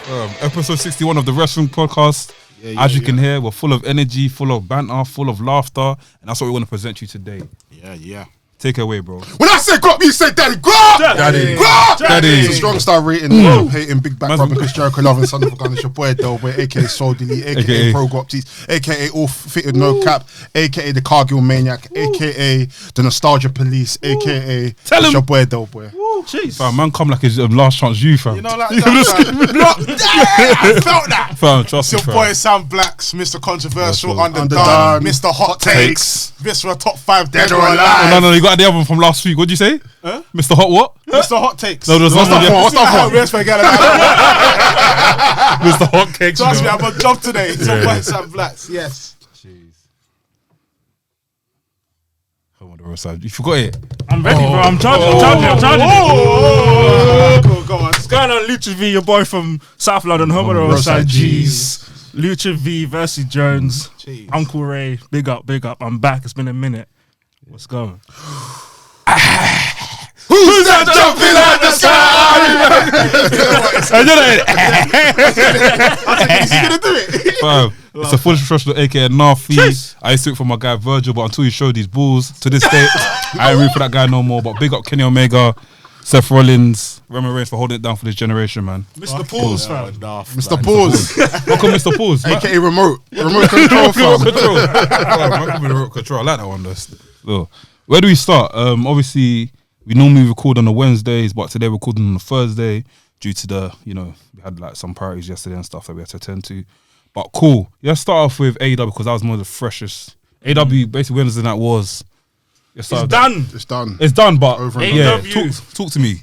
Episode 61 of the Wrestling Podcast. As you can hear, we're full of energy, full of banter, full of laughter, and that's what we want to present you today. Yeah. Take it away, bro. When I say grub, you say daddy. Grub! Daddy. It's a strong star rating. Hating Big Back Rub Chris Jericho, loving son of a gun. It's your boy Delboy, aka Soul Delete, aka Pro Gopties, aka All Fitted No Cap, aka the Cargill Maniac, aka the Nostalgia Police, aka it's your boy Delboy. Jeez. Fam, man come like his last chance you, fam. You know, like that. I felt that. Fam, trust me, It's your boy Sam Blacks, Mr. Controversial, Underdone, Mr. Hot Takes, Viscera Top 5 Dead or Alive. No, you got the other one from last week. What'd you say? Huh? Mr. Hot what? Mr. Hot Takes. No, there's What's that for? Mr. Hot Cakes. Trust me, I'm on job today. It's your boy Sam Blacks. Yes. Jeez. Come on, the road side. You forgot it. I'm ready, bro. I'm charging. Cool, go on. What's going on, Lucha V, your boy from South London, home of the Roadside G's. Lucha V versus Jones. Jeez. Uncle Ray, big up. I'm back. It's been a minute. What's going? Who's that jumping out the sky? Is he gonna do it? Fam, it's a fully professional, aka Narfi. I used to do it for my guy Virgil, but until he showed these balls, to this day, I ain't root for that guy no more. But big up Kenny Omega, Seth Rollins, Roman Reigns for holding it down for this generation, man. Mr. Pause, fam. Mr. Pause, Welcome, Mr. Pause. aka Remote Control. Remote control. Man could be remote control. I like that one, though. So, where do we start? Obviously, we normally record on the Wednesdays, but today we're recording on a Thursday due to the, we had like some priorities yesterday and stuff that we had to attend to. But cool. Let's start off with AEW because that was one of the freshest. AEW, basically, Wednesday night was. It's done. It's done, but over and yeah, done. talk to me.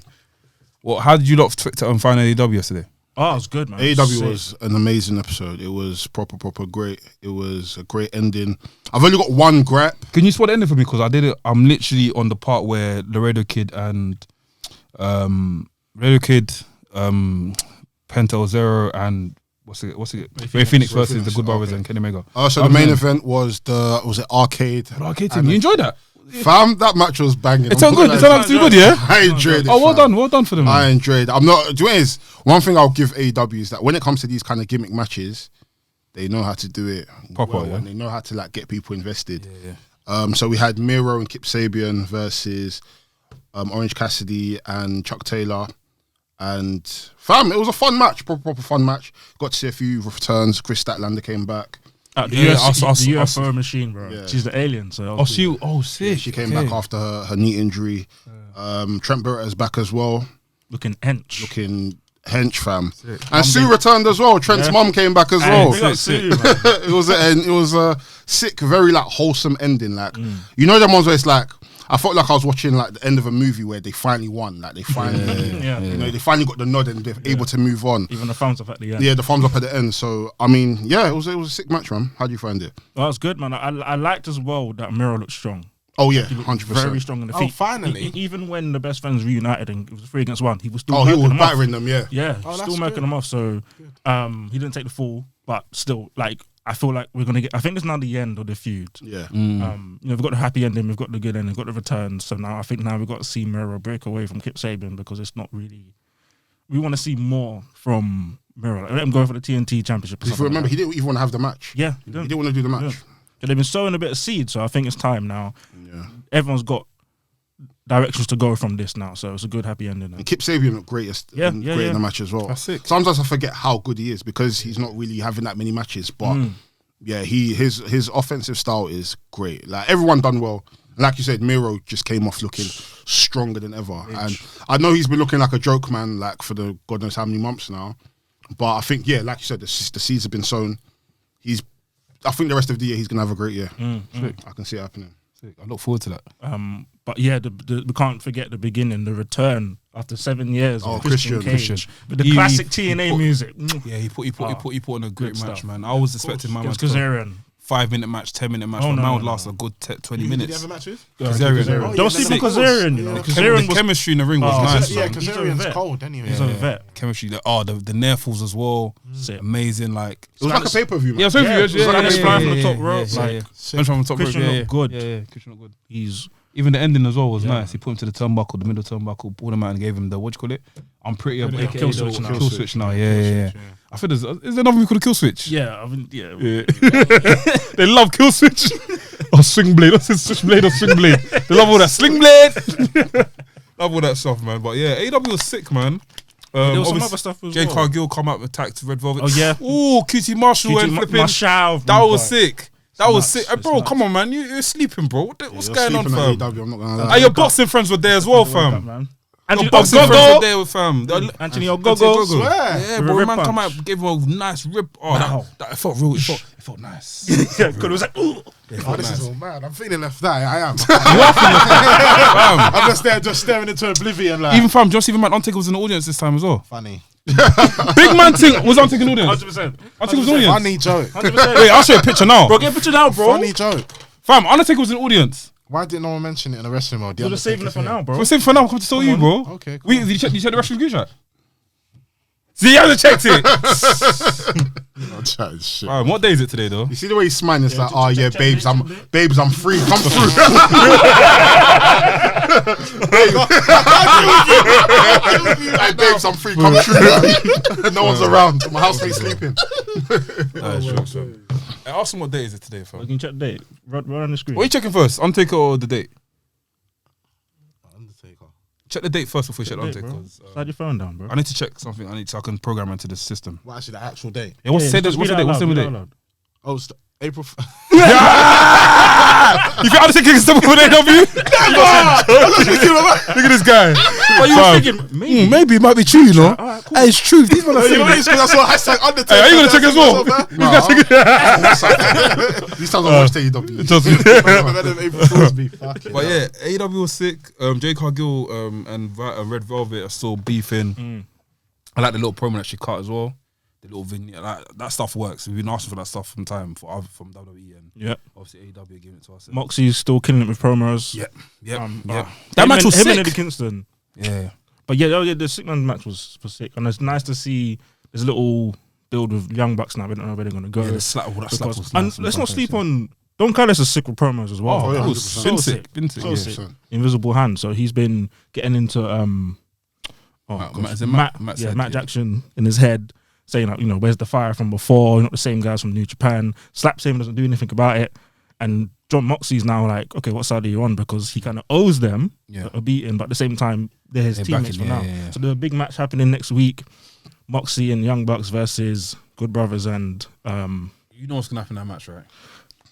How did you lot Twitter and find AEW yesterday? Oh, it was good, man. AEW was an amazing episode. It was proper great. It was a great ending. I've only got one gripe. Can you spot the ending for me? Because I did it. I'm literally on the part where Laredo Kid and Penta Zero and what's it? Ray Phoenix versus the Good Brothers and Kenny Omega. So the main event was it Arcade? The Arcade team. You enjoyed that? Fam, that match was banging. It turned good. It turned out to be good, yeah. I enjoyed it. Oh, well done for them. I enjoyed it. I'm not. Do you know what it is? One thing I'll give AEW is that when it comes to these kind of gimmick matches, they know how to do it proper, well, yeah? and they know how to like get people invested. Yeah. So we had Miro and Kip Sabian versus Orange Cassidy and Chuck Taylor, and fam, it was a fun match, proper fun match. Got to see a few returns. Chris Statlander came back. The UFO machine, bro. Yeah. She's the alien. So sick. She came back after her knee injury. Trent Beretta is back as well. Looking hench, fam. Sick. And Sue returned as well. Trent's mum came back as well. It was a sick, very like wholesome ending. Like you know them ones where it's like I felt like I was watching like the end of a movie where they finally won. Like they finally, they finally got the nod and they're able to move on. Even the thumbs up at the end. Yeah, the thumbs up at the end. So I mean, yeah, it was a sick match, man. How do you find it? Oh, it's good, man. I liked as well that Miro looked strong. Oh yeah, 100%. Very strong in the feet. Oh, finally. Even when the best friends reunited and it was 3 against 1, he was still. Oh, he was battering them. Yeah. Yeah, still making them off. So, he didn't take the fall, but still, like I feel like we're gonna get. I think it's now the end of the feud. Yeah. We've got the happy ending, we've got the good ending, we've got the return. So now I think we've got to see Miro break away from Kip Sabian because it's not really. We want to see more from Miro. Let him go for the TNT Championship. If you remember, he didn't even want to have the match. Yeah, he didn't want to do the match. Yeah. They've been sowing a bit of seed, so I think it's time now. Yeah. Everyone's got directions to go from this now, so it's a good happy ending. And Kip Sabian looked great in the match as well. That's sick. Sometimes I forget how good he is because he's not really having that many matches, but yeah, his offensive style is great. Like everyone done well. Like you said, Miro just came off looking stronger than ever. And I know he's been looking like a joke man like for the God knows how many months now. But I think, yeah, like you said, the seeds have been sown. I think the rest of the year he's going to have a great year. I can see it happening. Sick. I look forward to that. But yeah, we can't forget the beginning, the return after 7 years of Christian Cage. With the classic TNA music. Yeah, he put on a great match, stuff. Man. I was expecting my man to Kazarian. 5-minute match, 10-minute match. My man would last a good 20 minutes. Did you have a match with? Kazarian. Don't sleep on Kazarian, you know. The chemistry in the ring was nice. Yeah, Kazarian's cold anyway. He's a vet. Chemistry, the near falls as well. Amazing, like it was like a pay-per-view. Yeah, flying from the top rope. From the top rope. Christian looked good. Yeah, Christian looked good. Even the ending as well was nice. He put him to the turnbuckle, the middle turnbuckle, pulled him out and gave him the, what do you call it? I'm pretty up. Yeah, kill switch now. Kill switch now. Yeah. I think is there another movie called Kill Switch? Yeah, I mean, yeah. They love Kill Switch. Or Swing Blade. What's it? Switchblade or Swing Blade? They love all that. Sling Blade. Love all that stuff, man. But yeah, AEW was sick, man. There was some other stuff as Jay well. Cargill come up, attacked Red Velvet. Oh, yeah. Oh, QT Marshall and flipping. That was sick. That was sick. Bro, come on, man. You're sleeping, bro. What's going on, fam? AEW, I'm not gonna lie. And your boxing friends were there as well, fam. Anthony Your boxing friends were there with fam. Anthony Ogogo. Yeah, bro. Man come out, gave him a nice rip. Oh, that felt real. It felt nice. Yeah, because it was like, ooh. This is all mad. I'm feeling left eye. I am. I'm just staring into oblivion. Like. Even fam, just even man, Undertaker was in the audience this time as well. Funny. Big man thing was Undertaker in the audience. 100%. Undertaker was in the audience. Funny joke. 100%. Wait, I'll show you a picture now. Bro, get a picture now, bro. Funny joke. Fam, Undertaker was in the audience. Why didn't no one mention it in the wrestling mode? We're just saving it for now, bro. We're saving for now. Come to tell you, bro. Okay, cool. Wait, did you check the wrestling group chat? See, you haven't checked it. Shit. What day is it today, though? You see the way he's smiling? It's like, oh yeah, babes, I'm free. Come through. Hey, babes, I'm free. Come through. No one's around. My housemate's sleeping. Sure. Ask him what day is it today, fam. You can check the date. Right on the screen. What are you checking first? Undertaker or the date? Undertaker. Check the date first before you check the Date, Undertaker. bro. Slide your phone down, bro. I need to check something. So I can program into the system. Well, actually, the actual date. Yeah, what's the date? What's the date? What's the date? Oh, it's April. You think Undertaker can step up with AW? Look at this guy. What you were thinking? Maybe it might be true, you know. Alright, cool. Hey, it's true. These men are saying Because I saw hashtag Undertaker. Hey, are you gonna check as well? These times I watched AEW. But yeah, AEW was sick. Jay Cargill and Red Velvet are still beefing. I like the little promo that she cut as well. The little vignette, like, that stuff works. We've been asking for that stuff from from WWE and obviously AEW giving it to us. Moxie's still killing it with promos. Yeah. That match was him sick. and Eddie Kingston. Yeah. But yeah, the six-man match was sick, and it's nice to see there's a little build with Young Bucks now. We don't know where they're gonna go. Yeah, the slap was and nice. let's not sleep on Don Callis is sick with promos as well. Oh, yeah, it was 100%. been So sick. So sick. Invisible Hand. So he's been getting into Matt Jackson in his head, saying like, where's the fire from before? You're not the same guys from New Japan. Slaps him, doesn't do anything about it. And John Moxley's now like, okay, what side are you on? Because he kind of owes them a beating, but at the same time, they're his teammates for now. Yeah. So there's a big match happening next week. Moxley and Young Bucks versus Good Brothers and You know what's gonna happen in that match, right?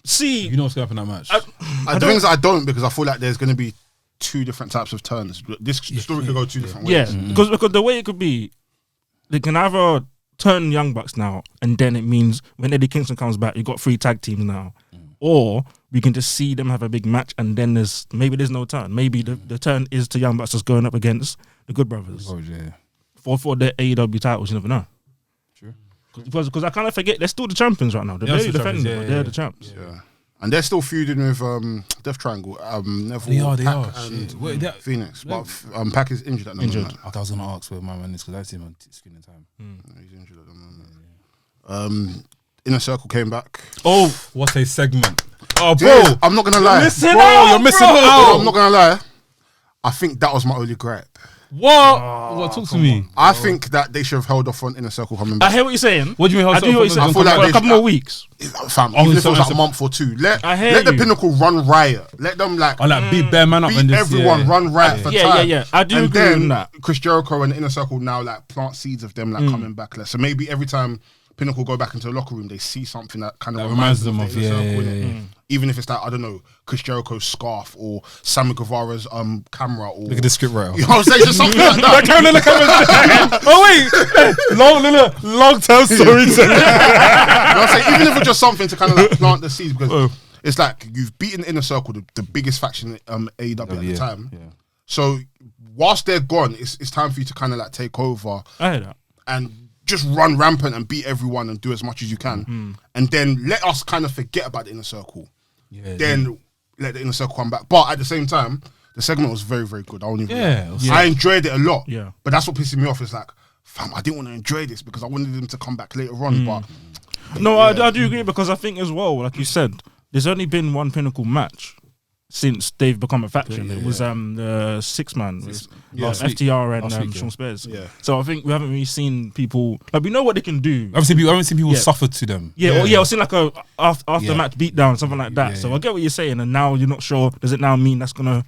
see. You know what's gonna happen in that match. The thing is, I don't, because I feel like there's going to be two different types of turns. This story could go two different ways. Yeah, because the way it could be, they can either turn Young Bucks now, and then it means when Eddie Kingston comes back, you've got 3 tag teams now. Or we can just see them have a big match, and then there's no turn. Maybe the turn is to Young Bucks just going up against the Good Brothers for the AEW titles. You never know. True. Because I kind of forget they're still the champions right now. They're barely defending, but they're the champs. Yeah. And they're still feuding with Death Triangle. Neville, They Pac are. and Wait, Phoenix. But Pac is injured at the moment. Okay, I was gonna ask where my man is because I see him on screen in time. He's injured at the moment. Inner Circle came back. Oh, what a segment! Oh, bro, Yes, I'm not gonna lie. you're missing out. I'm not gonna lie. I think that was my only gripe. What? Talk to me. I think that they should have held off on Inner Circle coming back. I hear what you're saying. What do you mean? I do hear what you're saying. I feel like For a they couple should- more weeks. Fam, Oh, even if it was so- like a month or two, let hear the you. Pinnacle run riot. Let them Beat bare man up and beat just everyone, run riot for time. Yeah. I do And agree then with that. Chris Jericho and the Inner Circle now plant seeds of them coming back. So maybe every time Pinnacle go back into the locker room, they see something that kind of reminds them the of, Inner Circle, yeah. innit? Even if it's I don't know, Chris Jericho's scarf or Sammy Guevara's camera or Look at the script writer. you know what I'm saying? Just something like that. Oh wait, long-term storytelling. You know what I'm saying? Even if it's just something to kind of plant the seeds, because it's like you've beaten Inner Circle, the biggest faction AEW at the time. Yeah. So whilst they're gone, it's time for you to kind of take over I hear that. and just run rampant and beat everyone and do as much as you can, and then let us kind of forget about the Inner Circle. Then let the Inner Circle come back. But at the same time, the segment was very, very good. I won't even lie. I enjoyed it a lot. Yeah. But that's what pisses me off. It's like, fam, I didn't want to enjoy this because I wanted them to come back later on. But No, I do agree, because I think as well, like you said, there's only been one Pinnacle match since they've become a faction. Yeah, it was the 6 man, FTR and Sean Spears. Yeah. So I think we haven't really seen people like we know what they can do. I haven't seen people suffer to them. Or seen like a after match beatdown, something like that. So I get what you're saying, and now you're not sure. Does it now mean that's gonna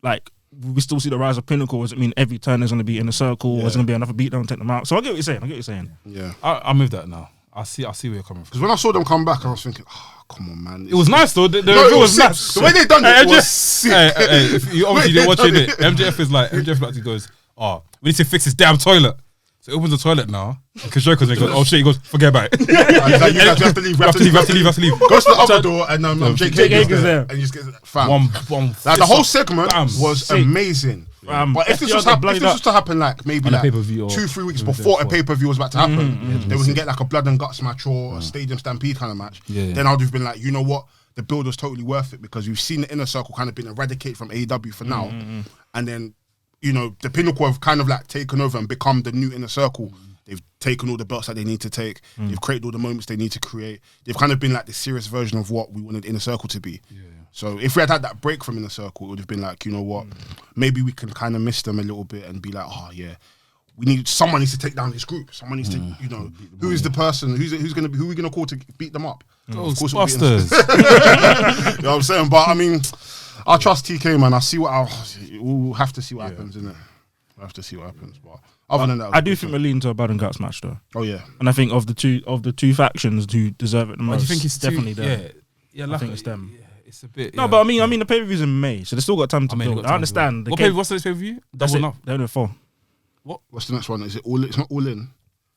like we still see the rise of Pinnacle? Does it mean every turn is gonna be in a circle? Or is it gonna be another beatdown, take them out? So I get what you're saying. Yeah, I'm with that now. I see where you're coming from. Because when I saw them come back, I was thinking, oh, come on, man. It was nice though. It was nice. The way they done it was sick. If you obviously didn't watch it, MJF like he goes, oh, we need to fix this damn toilet. So he opens the toilet now. And Kajoko's goes, oh shit, he goes, forget about it. You have to leave. We have to leave. Goes to the other door and Jake Hager's there. And you just get fam. One like the whole segment was amazing. But if this was to happen like maybe like 2-3 weeks before a pay-per-view was about to happen, then we can get like a blood and guts match or a stadium stampede kind of match. Then I would have been like, you know what? The build was totally worth it because we've seen the Inner Circle kind of been eradicated from AEW for now. And then, you know, the Pinnacle have kind of like taken over and become the new Inner Circle. They've taken all the belts that they need to take. They've created all the moments they need to create. They've kind of been like the serious version of what we wanted Inner Circle to be. So if we had that break from Inner Circle, it would have been like, you know what, maybe we can kind of miss them a little bit and be like, oh yeah, someone needs to take down this group. Someone needs to, you know, who is the person? Who are we gonna call to beat them up? Of course, Busters. You know what I'm saying? But I mean, I trust TK, man. We'll have to see what happens, innit? We'll have to see what happens. But other than that, I do think we're leading to a blood and guts match, though. Oh yeah, and I think of the two factions who deserve it the most, do you think it's definitely them. Yeah, I think it's them. Yeah, it's a bit. No, but I mean, the pay-per-view's in May, so they still got time to build. I understand. What's the next pay-per-view? That's it. They're doing 4. What's the next one? Is it all? It's not all in.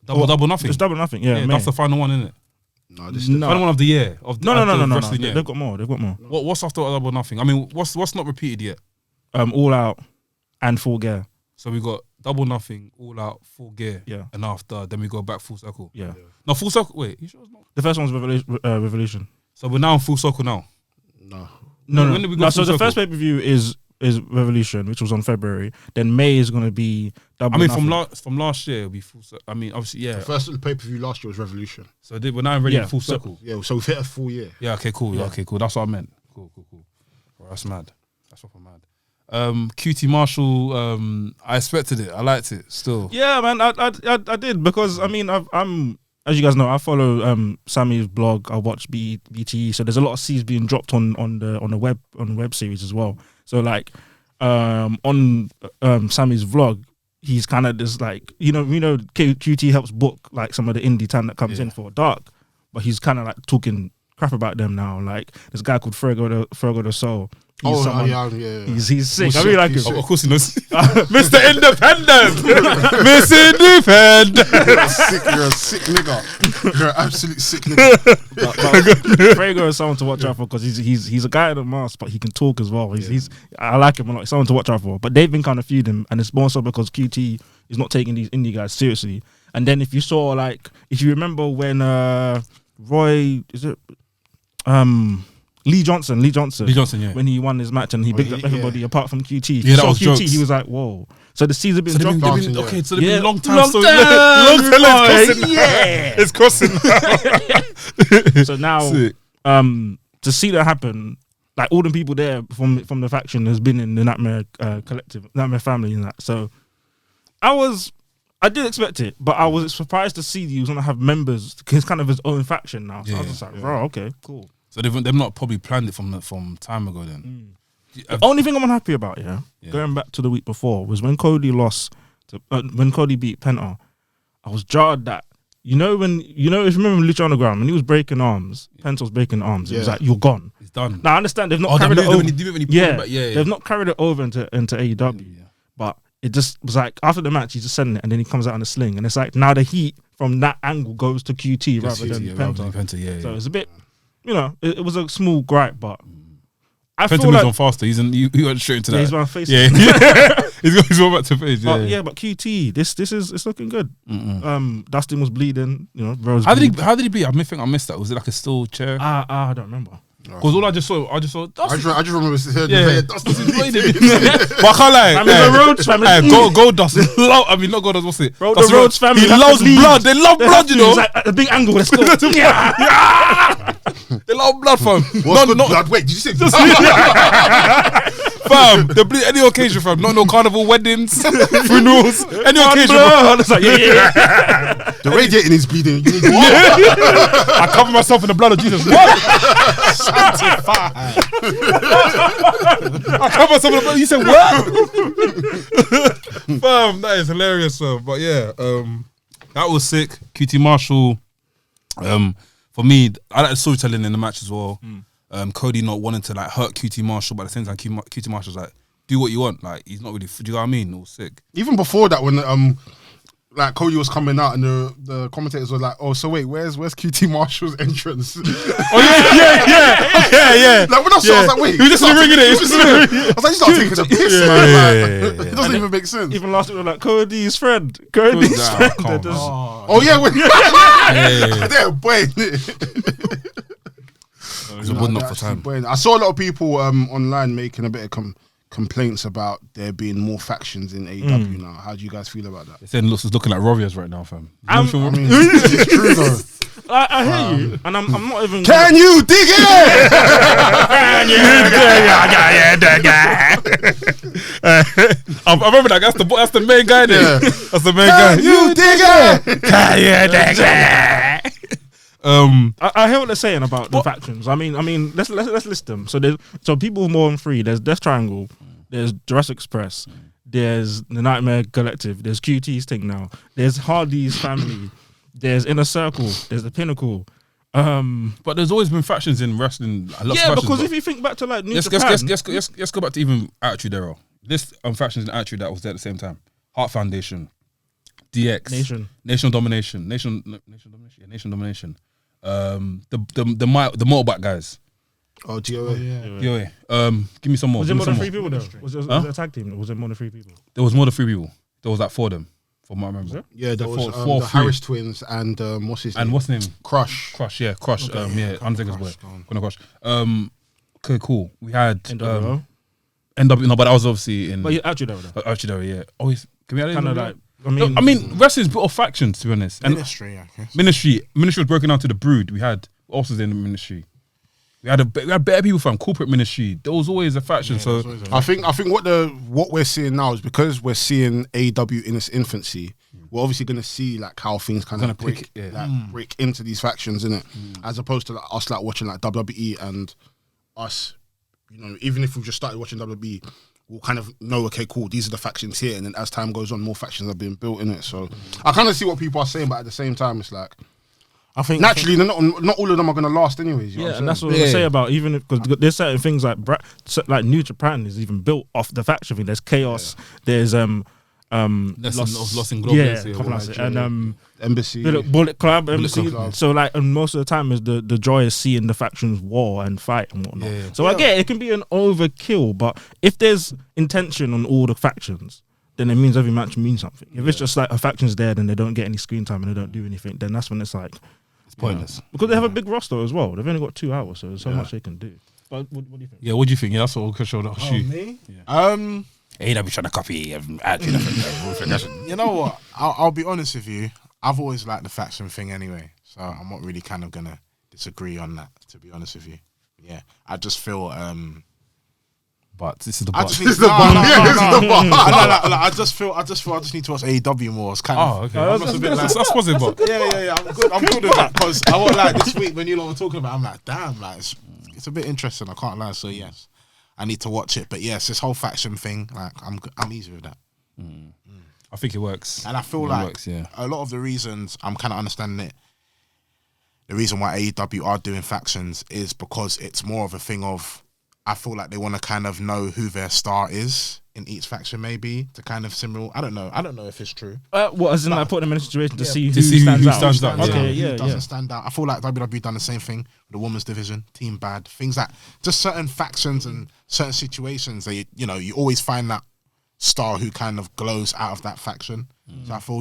Double nothing. It's double nothing. Yeah, that's the final one, isn't it? No, this is the final one of the year. No. They've got more. What's after double nothing? I mean, what's not repeated yet? All Out and Full Gear. So we got double nothing, All Out, Full Gear. Yeah. And after, then we go back full circle. Yeah. No, full circle. Wait, you sure it's not? The first one's Revolution. So we're now in full circle now. No. When did we go So the first pay-per-view is Revolution, which was on February. Then May is going to be double. I mean, from last year it'll be full circle. I mean, obviously, yeah. The first pay-per-view last year was Revolution. So we're now ready for full circle. Yeah, so we've hit a full year. Yeah. Okay. Cool. Yeah. Okay. Cool. That's what I meant. Cool. Well, that's mad. That's what I'm mad. QT Marshall, I expected it. I liked it still. Yeah, man, I did because I mean I'm as you guys know, I follow Sammy's blog. I watch BTE, so there's a lot of C's being dropped on the web series as well. So like on Sammy's vlog, he's kind of just like you know QT helps book like some of the indie talent that comes in for Dark, but he's kind of like talking crap about them now. Like this guy called Fergo the Soul. He's sick. I really like him. Of course he knows. Mr. Independent. Mr. Independent. You're a sick nigga. You're an absolute sick nigga. Frago is someone to watch out for because he's a guy in the mask, but he can talk as well. I like him a lot. He's someone to watch out for. But they've been kind of feuding, and it's more so because QT is not taking these indie guys seriously. And then if you remember when Lee Johnson, yeah. When he won his match and he bigged up everybody apart from QT. Yeah, that was QT, jokes. he was like, whoa. So the seeds have been dropped. Okay, so they've been long time. Long time. It's crossing. So now, to see that happen, like all the people there from the faction has been in the Nightmare collective, Nightmare family and that. So I did expect it, but I was surprised to see he was going to have members. He's kind of his own faction now. So I was just like, bro, okay, cool. So they've not probably planned it from time ago then. The only thing I'm unhappy about, going back to the week before, was when Cody when Cody beat Penta. I was jarred that if you remember Lucha Underground when he was breaking arms, Penta was breaking arms. It was like you're gone. It's done. Now I understand they've not carried it over. They've not carried it over into AEW. But it just was like after the match he's just sending it and then he comes out on a sling and it's like now the heat from that angle goes to QT rather than Penta. So it's a bit. It was a small gripe, but I Penta feel moves like on faster. He went straight into that. He's my face. Yeah, he's going back to face. Yeah, but QT, it's looking good. Dustin was bleeding. How did he bleed? I missed that. Was it like a steel chair? I don't remember. Because all I just saw. Dustin. I just remember Dustin bleeding. But I can't lie. The Rhodes family. Go Dustin. Not go Dustin. What's it? The Rhodes family. He loves blood. They love blood. It's like a big angle. Let's go. They love blood, fam. What's good blood? Wait, did you say blood? Fam, any occasion, fam. Not no carnival, weddings, funerals, any occasion. It's like, yeah. The radiating is bleeding. You need what? I cover myself in the blood of Jesus. What? I cover myself in the blood. You said what? Fam, that is hilarious, fam. But yeah, that was sick. QT Marshall. For me, I like the storytelling in the match as well. Cody not wanting to like hurt QT Marshall, but at the same time, QT Marshall's like, do what you want. Like, he's not really. Do you know what I mean? It was sick. Even before that, when like Cody was coming out and the commentators were like, "Oh, so wait, where's QT Marshall's entrance?" Oh yeah. Like when I saw, I was like, "Wait, he was just ringing it." I was like, "He's not taking the piss, man." Like, it doesn't even make sense. Even last week, we were like, Cody's friend. Cody's friend. Oh yeah, they're boy. It wasn't up for time. I saw a lot of people online making a bit of complaints about there being more factions in AEW now. How do you guys feel about that? They said it's looking like Warriors right now, fam. I mean, it's true though. I hear you, and I'm not even. Can you dig it? I remember that. That's the main guy there. Yeah. That's the main guy. You dig it? Can you dig it? I hear what they're saying about the factions. I mean, let's list them. So there's people more than three. There's Death Triangle. There's Jurassic Express. There's the Nightmare Collective. There's QT's thing now. There's Hardy's family. There's Inner Circle. There's the Pinnacle. But there's always been factions in wrestling. Because if you think back to like New Japan, let's go back to even Attitude Era. This factions in Attitude that was there at the same time. Heart Foundation, DX, Nation Domination. The motorbike guys. Oh, DOA. DOA. Give me some more. Was it more than 3 people though? Was it a tag team? Or was it more than 3 people? There was more than 3 people. There was like 4 of them, from what I remember. Yeah, there was four, the Harris twins and what's his name? And what's his name? Crush. Crush. Undertaker's boy. Crush. Okay, cool. We had NWO. No, but that was obviously in. But yeah, Attitude Era though. Attitude Era, yeah. Always. Can we add Kind of like? like. I mean, wrestling's built of factions, to be honest. And Ministry, I guess. Ministry was broken down to the Brood. We had also in the Ministry. We had better people from corporate ministry. There was always a faction. So I think what we're seeing now is because we're seeing AEW in its infancy. We're obviously going to see like how things kind of break into these factions, innit? As opposed to like, us like watching like WWE and us, you know, even if we've just started watching WWE, we'll kind of know, okay, cool, these are the factions here, and then as time goes on, more factions are being built in it. So I kind of see what people are saying, but at the same time, it's like. I think naturally, not all of them are going to last anyways. You know and that's what I say about even because there's certain things like New Japan is even built off the faction thing. There's Chaos. There's Lost in Global, and Embassy, Bullet Club, Embassy. So like, and most of the time is the joy is seeing the factions war and fight and whatnot. So I get it can be an overkill, but if there's intention on all the factions, then it means every match means something. If it's just like a faction's there, then they don't get any screen time and they don't do anything, then that's when it's like. Pointless. Because they have a big roster as well. They've only got 2 hours, so there's so much they can do. But what do you think? Yeah, what do you think? Yeah, that's what we'll show that shoe. Me? Yeah. AEW trying to copy. You know what? I'll be honest with you. I've always liked the faction thing anyway, so I'm not really kind of gonna disagree on that. To be honest with you, yeah, I just feel. But this is the bar. I just feel I just need to watch AEW more. It's kind of that's possible. Yeah. I'm good with that because I won't like this week when you lot were talking about it, I'm like, damn, like it's a bit interesting. I can't lie. So yes, I need to watch it. But yes, this whole faction thing, like I'm easy with that. I think it works, and I feel like a lot of the reasons I'm kind of understanding it. The reason why AEW are doing factions is because it's more of a thing of. I feel like they want to kind of know who their star is in each faction, maybe to kind of similar. I don't know if it's true. What as in like put them in a situation to see who stands out. Okay, who doesn't stand out. I feel like WWE done the same thing with the women's division, Team Bad, things that just certain factions and certain situations. You always find that star who kind of glows out of that faction. So I feel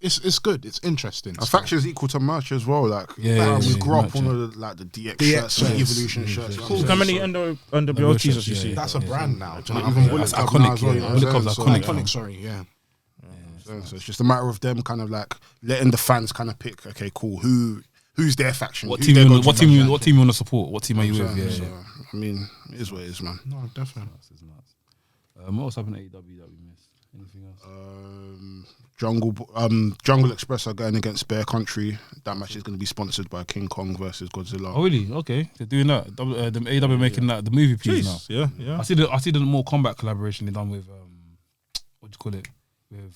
it's good. It's interesting. A faction is equal to merch as well. Like we grew up on the DX shirts, and Evolution shirts. Cool. How many NWO t-shirts you see? That's a brand now. Even Bullet Club now as well. Bullet Club's iconic. Sorry, yeah. So it's just a matter of them kind of like letting the fans kind of pick. Okay, cool. Who who's their faction. What who's team? their You go-to what team? faction. What team you want to support? What team are you You know with? what I'm Yeah. saying? So, I mean, it is what it is, man. No, definitely. That's nuts. What else happened at AEW that we missed? Anything else? Jungle Express are going against Bear Country. That match is going to be sponsored by King Kong versus Godzilla. Oh really? Okay, they're doing that. The AEW making that the movie piece now. Yeah, yeah. I see the more combat collaboration they done with what do you call it, with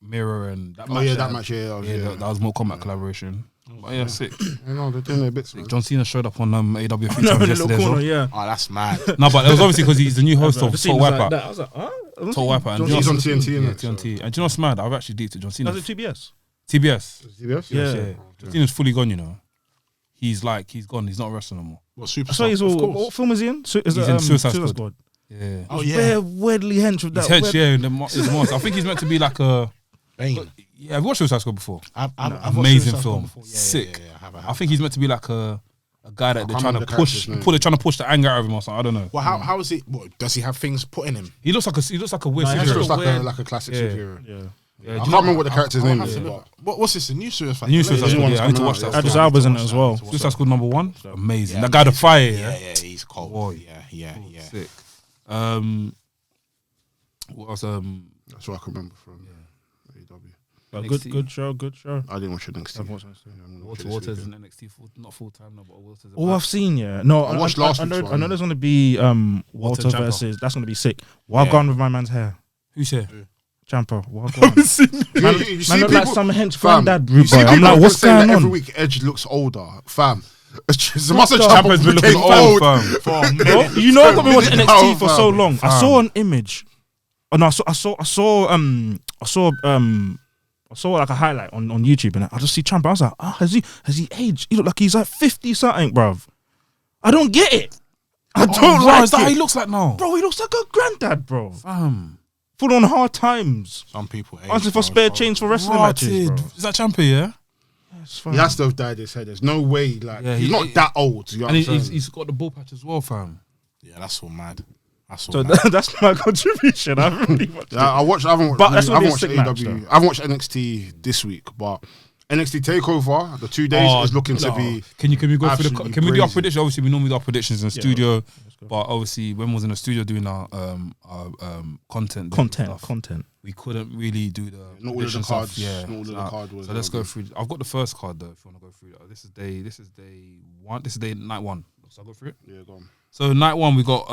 Mirror and that. Oh match yeah, they that had. match. Yeah, That was more combat collaboration. But yeah, sick. You know, they're doing their bits, man. John Cena showed up on AEW a few No, times in the yesterday little as corner, well. yeah. Oh, that's mad. No, but it was obviously because he's the new host I've of seen Total things like Wipeout. that. I was like, huh? Total Wipeout. And He's do you on know- TNT, Yeah, innit? TNT. And do you know what's mad? I've actually deeped it. John Cena. Was it TBS? TBS. CBS? Yeah. John Cena's fully gone. You know, he's gone. He's not wrestling no more. What super? I saw he's all. Of course. What film is he in? Is He's it, in Suicide Squad. Yeah. Oh He's yeah. bare weirdly hench with He's that. hench, yeah. It's monster. I think he's meant to be like a. Bane. Yeah, have you watched Suicide Squad before? I've watched Amazing Suicide Squad film. before. Yeah, Sick. Yeah, I have. I think he's meant to be like a guy that they're can't trying to remember the push. character's name. They're trying to push the anger out of him or something. I don't know. Well, how is it? What, does he have things put in him? He looks like a weird Nah, he He has superhero. looks like a classic Yeah. superhero. Yeah. Yeah, I do can't you know- remember what the character's I'll name have is. to but- look. What's this? The new Suicide? The new Squad? Suicide the new Squad. one's Yeah, I need to coming watch out, that. yeah. Idris stuff. Elba's in it as well. Suicide Squad number 1, amazing. Yeah, That guy, the fire. Yeah, Yeah, he's cold. Boy. Yeah. Sick. What else? That's what I can remember from AEW. But NXT. good show. I didn't watch NXT. I've watched NXT. Yeah, I'm gonna watch it this Waters weekend. in NXT, not full time now, but Waters. Oh, I've seen, yeah. No, I watched last I week's know, one. I know there's going to be Walter Ciampa. versus. That's going to be sick. Wild Yeah. gone with my man's hair. Who's here? Wild gone. You see Man look like people- some hench Fam, granddad you rude see boy. I'm people like, what's saying going that on? every week Edge looks older, fam. The Master Ciampa's been looking became old, old. fam. For a Bro, minute. you know I've got me watching Minute NXT now, for fam. so long. I Fam. saw an image. Oh no, I saw like a highlight on YouTube, and I just see Ciampa. I was like, has he aged? He look like he's like 50 something, bruv. I don't get it. I don't Wow, like is that it. how he looks like now? Bro, he looks like a granddad, bro. Fam. Full on hard times. Some people. age, Asking for bro. spare change for wrestling matches, bro. Rotted. Is that Ciampa, yeah? It's fine. He has to have dyed his head. There's no way, like Yeah, he's he- not that old. You know And what I'm saying? he's got the ball patch as well, fam. Yeah, that's all mad. That's all So mad. that's my contribution. I haven't really watched Yeah, I haven't But that's I gonna be haven't a watched sick match, AEW. I haven't watched NXT this week, but NXT Takeover, the 2 days is looking to be. Can we go through the? absolutely Can we do our brazy. predictions? Obviously, we normally do our predictions in the Yeah, studio, let's go. but obviously, when we was in the studio doing our content, stuff, Content. we couldn't really do the Not all of the prediction cards. stuff. Yeah, Not all of the card was. So let's go through. I've got the first card though. If you want to go through that, this is day 1. This is day night 1. So I'll go through it. Yeah, go on. So night 1, we got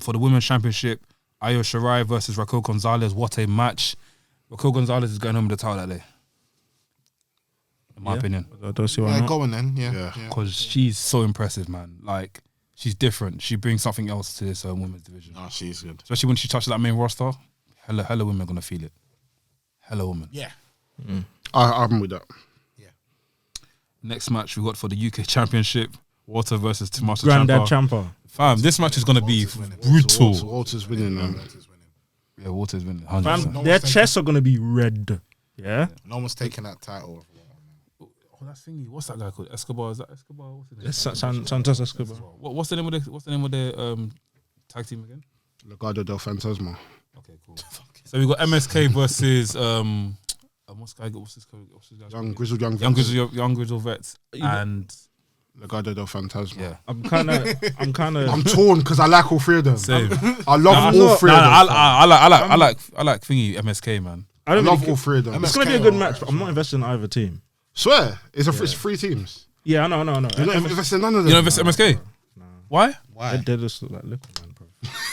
for the women's championship, Io Shirai versus Raquel Gonzalez. What a match! Raquel Gonzalez is going home with the title that day. In my opinion. I don't see why Yeah, not. go on then. Yeah. Yeah. Because she's so impressive, man. Like, she's different. She brings something else to this women's division. No, she's good. Especially when she touches that main roster. Hella women are going to feel it. Hella women. Yeah. I'm with that. Next match we got for the UK Championship. Walter versus Tommaso Granddad Ciampa. Ciampa. Fam, this match is going to be winning. brutal. Walter's winning, man. Yeah, Walter's winning. Fam, 100%. their chests are gonna be red. Yeah. No one's taking that title. Oh, that's thingy. What's that guy called? Escobar? Is that Escobar? What's his name? It's Santos Escobar. What's the name of the tag team again? Legado del Fantasma. Okay, cool. So we got MSK versus what's this guy? Young Grizzled Young Young Grizzle Vets and Legado del Fantasma. yeah. I'm kind of. I'm torn because I like all three of them. Same. I love all three of them. I like thingy MSK, man. I I don't love really all three of them. It's gonna be a good match, but I'm not investing in either team. Swear, it's 3 teams. Yeah, I know. You're not investing in none of them. You know if it's MSK? Why? Why? They're just like little man, bro.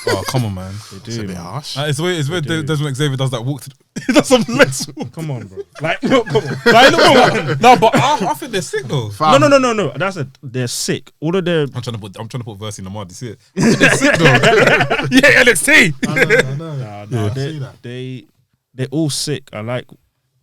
Oh, come on, man. It's a bit harsh. It's where do. Desmond Xavier does that walk. He does some legs. Come on, bro. Like, no, come on. Like, look, no, but I think they're sick though. Fam, No. They're sick. All of their. I'm trying to put Verse in the mud. You see it? They're sick though. Yeah, NXT. No, they're all sick. I like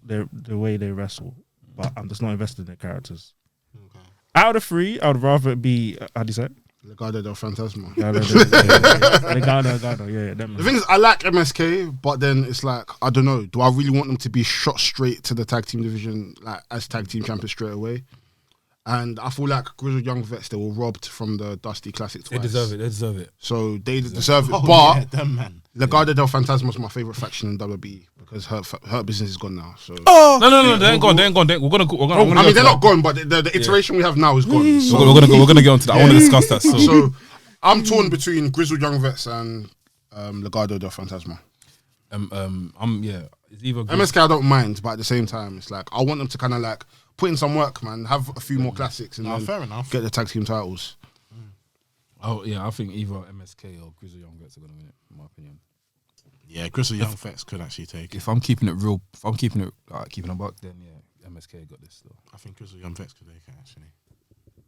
the way they wrestle, but I'm just not invested in their characters. Okay. Out of the 3, I would rather it be how do you say it? Legado del Fantasma. Legado, yeah, them. The thing is, I like MSK, but then it's like, I don't know. Do I really want them to be shot straight to the tag team division, like as tag team champions straight away? And I feel like Grizzled Young Vets, they were robbed from the Dusty Classic twice. They deserve it. So they deserve it. Oh, But yeah, them, man. Legado del Fantasma is my favourite faction in WWE because her business is gone now. So No, they ain't gone. We're gonna go. I mean, they're not gone, but the iteration we have now is gone. So, We're gonna get onto that. I want to discuss that. so I'm torn between Grizzled Young Vets and Legado del Fantasma. It's either MSK I don't mind, but at the same time, it's like I want them to kind of like put in some work, man. Have a few more classics and then fair enough. get the tag team titles. Oh yeah, I think either MSK or Grizzly Young Vets are gonna win it, in my opinion. Yeah, Grizzled Young Vets could actually take it. If I'm keeping it real, if I'm keeping it keeping a buck, then yeah, MSK got this though. I think Grizzled Young Vets could take it actually.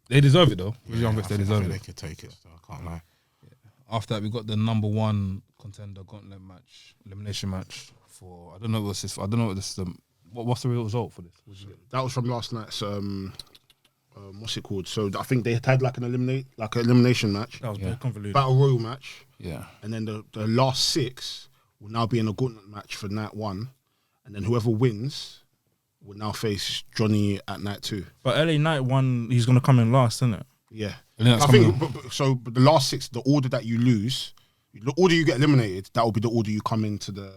They deserve it though. Grizzly Young Vets, they deserve They it. could take it. So I can't lie. After that, we got the number 1 contender gauntlet match, elimination match for. I don't know what's this. I don't know what this. What's the real result for this? That was from last night's what's it called? So I think they had like an elimination match, That was very convoluted. battle royal match, Yeah. and then the last 6 will now be in a gauntlet match for night 1, and then whoever wins will now face Johnny at night 2. But LA Knight won. He's gonna come in last, isn't it? Yeah, And then I think. But the last 6, the order that you lose, the order you get eliminated, that will be the order you come into the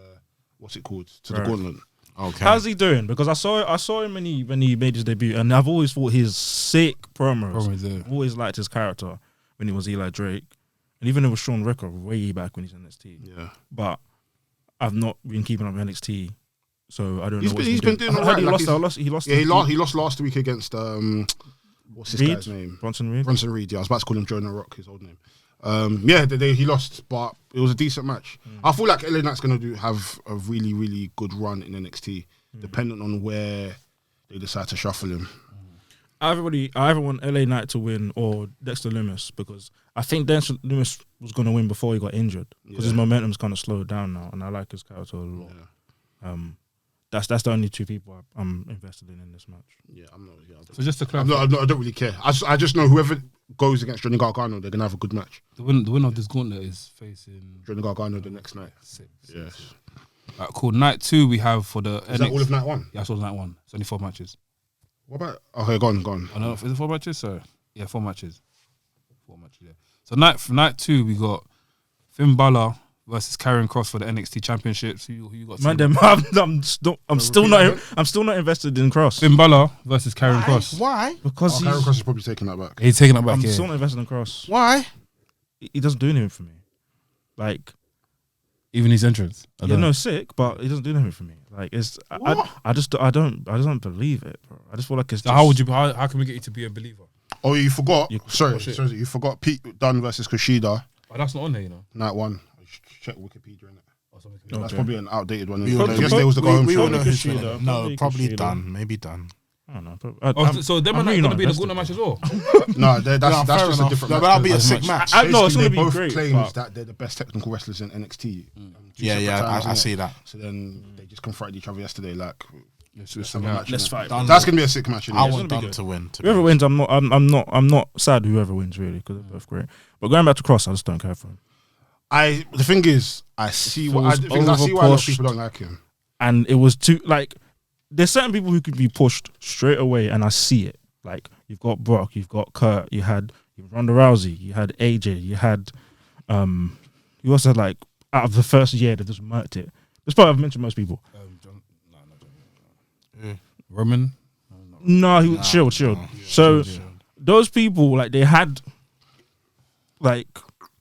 what's it called to the gauntlet. Okay. How's he doing? Because I saw him when he made his debut, and I've always thought his sick promos. I've always liked his character when he was Eli Drake, and even it was Sean Ricker way back when he's in NXT. Yeah, But I've not been keeping up with NXT, so I don't know. he's been doing alright. He Like lost. He lost. yeah, he lost last week against what's this Reed? guy's name? Bronson Reed. Bronson Reed. Yeah, I was about to call him Jonah Rock, his old name. Yeah, he lost, but it was a decent match. I feel like LA Knight's going to have a really, really good run in NXT, depending on where they decide to shuffle him. I either want LA Knight to win or Dexter Lumis, because I think Dexter Lumis was going to win before he got injured, because his momentum's kind of slowed down now, and I like his character a lot. Yeah. That's the only 2 people I'm invested in this match. Yeah, I'm not. Yeah, So just to clarify, I don't really care. I just know whoever goes against Johnny Gargano, they're gonna have a good match. the winner of this gauntlet is facing Johnny Gargano the next night. 6. Yes. Cool. Night 2 we have for the. Is that all of night 1? Yeah, that's all night 1. It's only 4 matches. What about? Okay, go on. I don't know. Is it 4 matches? Sorry. Yeah, 4 matches. 4 matches. Yeah. So night 2 we got Finn Balor versus Karrion Kross for the NXT Championships. Who you got? Mandem, I'm still not invested in Cross, Finn Balor versus Karrion Kross. Why? because Karrion Kross is probably taking that back. He's taking it back. I'm Yeah. still not invested in Cross. Why? He doesn't do anything for me. Like, Even his entrance. I you don't know. know, sick, but he doesn't do anything for me. Like, it's I just don't believe it, bro. I just feel like it's. So Just, how can we get you to be a believer? Oh, you forgot. Sorry, shit. you forgot Pete Dunne versus Kushida, Oh, that's not on there, you know. night 1. Check Wikipedia in it. Or something. That's Okay. probably an outdated one. We all know- Yesterday was the go home we show. all know who's Kushida. winning. No, Probably probably Kushida. done. Maybe done. I don't know. So them are I'm not really going to be the invested, gauntlet match as well. No, that's fair just a enough. different No, match. but that'll be a As sick much- match. I know it's Basically, gonna they be both great, claims but- that they're the best technical wrestlers in NXT. Two Yeah, separate yeah, times, I innit? see that. So then they just confronted each other yesterday. Like, Let's let's have a match. Let's innit? fight. Done. That's gonna be a sick match. I innit? want gonna be Dunn good. to win. Whoever wins, I'm not sad. Whoever wins, really, because they're both great. But going back to Cross, I just don't care for him. The thing is, I see why a lot of overpushed. people don't like him. And it was too like. There's certain people who could be pushed straight away, and I see it. Like, you've got Brock, you've got Kurt, you had Ronda Rousey, you had AJ, you had you also had, like, out of the first year that just murked it. This part I've mentioned most people. Roman. No, he was chilled. So those people, like, they had like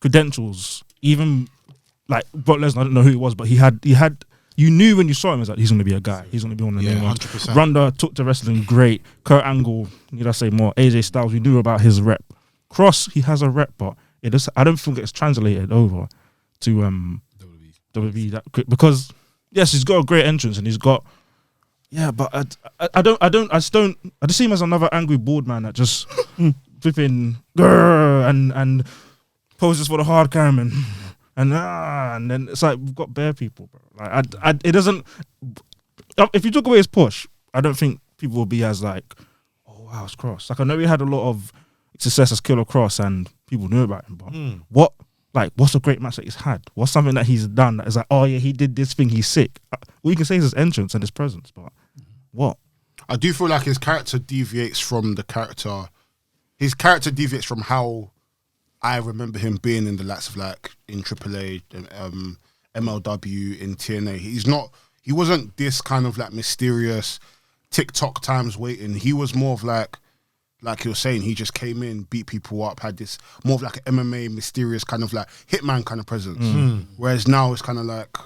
credentials. Even like Brock Lesnar, I don't know who he was, but he had. You knew when you saw him, as like, he's going to be a guy. He's going to be one of the Yeah, main ones. 100%. Ronda took to wrestling great. Kurt Angle, need I say more? AJ Styles, we knew about his rep. Cross, he has a rep, but it just, I don't think it's translated over to WWE that quick, because yes, he's got a great entrance and he's got, yeah, but I just see him as another angry bald man that just flipping and poses for the hard cam and then it's like we've got bare people, bro. Like it doesn't. If you took away his push, I don't think people will be as like, oh wow, it's Cross. Like, I know he had a lot of success as Killer Cross and people knew about him, but what's a great match that he's had? What's something that he's done that is like, oh yeah, he did this thing, he's sick. All you can say is his entrance and his presence, but what? I do feel like his character deviates from the character. His character deviates from how I remember him being in the likes of like in AAA, MLW, in TNA. He wasn't this kind of like mysterious TikTok times waiting. He was more of like you were saying, he just came in, beat people up, had this more of like an MMA mysterious kind of like hitman kind of presence. Whereas now it's kind of like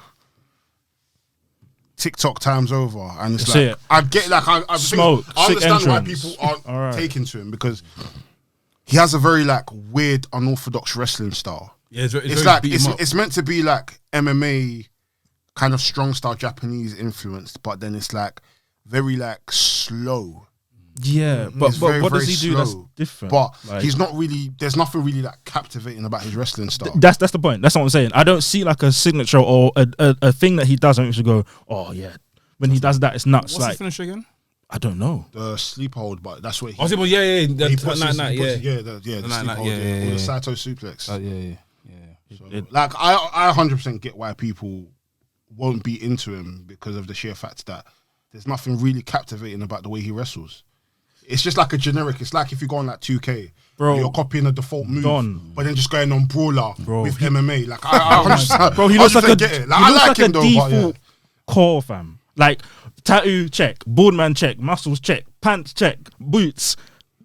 TikTok times over, and it's like I get like I understand why people aren't taking to him, because he has a very like weird unorthodox wrestling style. Yeah, it's like it's meant to be like MMA kind of strong style Japanese influenced, but then it's like very like slow. Yeah, but very, what does very he do slow, that's different? But like, he's not really. There's nothing really like captivating about his wrestling style. That's the point. That's what I'm saying. I don't see like a signature or a thing that he does and you should go, oh yeah. When he does that, it's nuts. What's like, his finisher again? I don't know. The sleep hold, but that's what he. Oh, yeah. He puts The the sleep sleep hold, or the Saito suplex. Yeah. So, like I 100% get why people won't be into him, because of the sheer fact that there's nothing really captivating about the way he wrestles. It's just like a generic. It's like if you go on like 2K, bro, you're copying a default move, but then just going on brawler with MMA. Like bro, he looks like a get it. Like, I like him though, default core fam. Like tattoo check, board man check, muscles check, pants check, boots,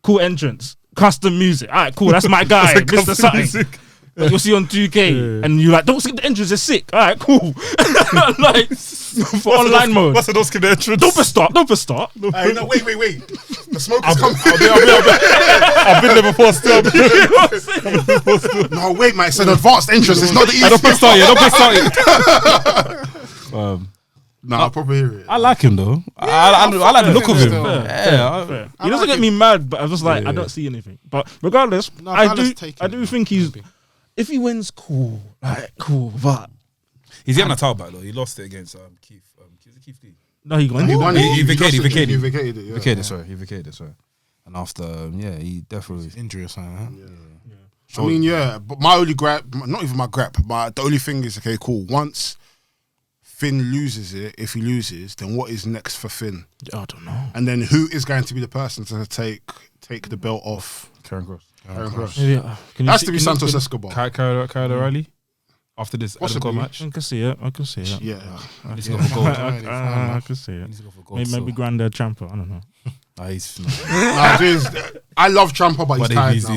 cool entrance, custom music. All right, cool. That's my guy, Mr. Something. You'll see on 2K, and you're like, don't skip the entrance, it's sick. All right, cool. Like, for online mode. What's the don't skip the entrance? Don't press start. No, wait. The smoke is coming. I've been there before still. No, wait, mate. It's an advanced entrance. It's not the easy. Don't press start yet. I probably hear it. I like him though. I like the look of him. Fair. He doesn't get me mad, but I was just like, I don't see anything. But regardless, I do think he's. If he wins, cool. Like, cool, but he's getting a title back though. He lost it against Keith. Keith Lee. No, he won. He vacated it. He vacated it. He vacated it. Sorry. And after, he definitely injury or something. Huh? I mean, but my only gripe, not even my gripe, but the only thing is, okay, cool. Once Finn loses it, if he loses, then what is next for Finn? I don't know. And then who is going to be the person to take the belt off Karen Cross? Maybe, has to be Santos Escobar. Kyle O'Reilly after this Adam match. I can see it. Yeah. He needs to go for gold. I can see it. He needs to go for gold. Maybe Granddad Champa. I don't know. I love Ciampa, but he's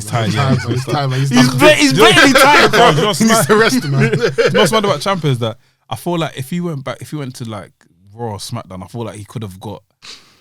tired. He's tired. He's blatantly tired, bro. He needs to rest, man. What's mad about Ciampa is that I feel like if he went to like Raw or SmackDown, I feel like he could have got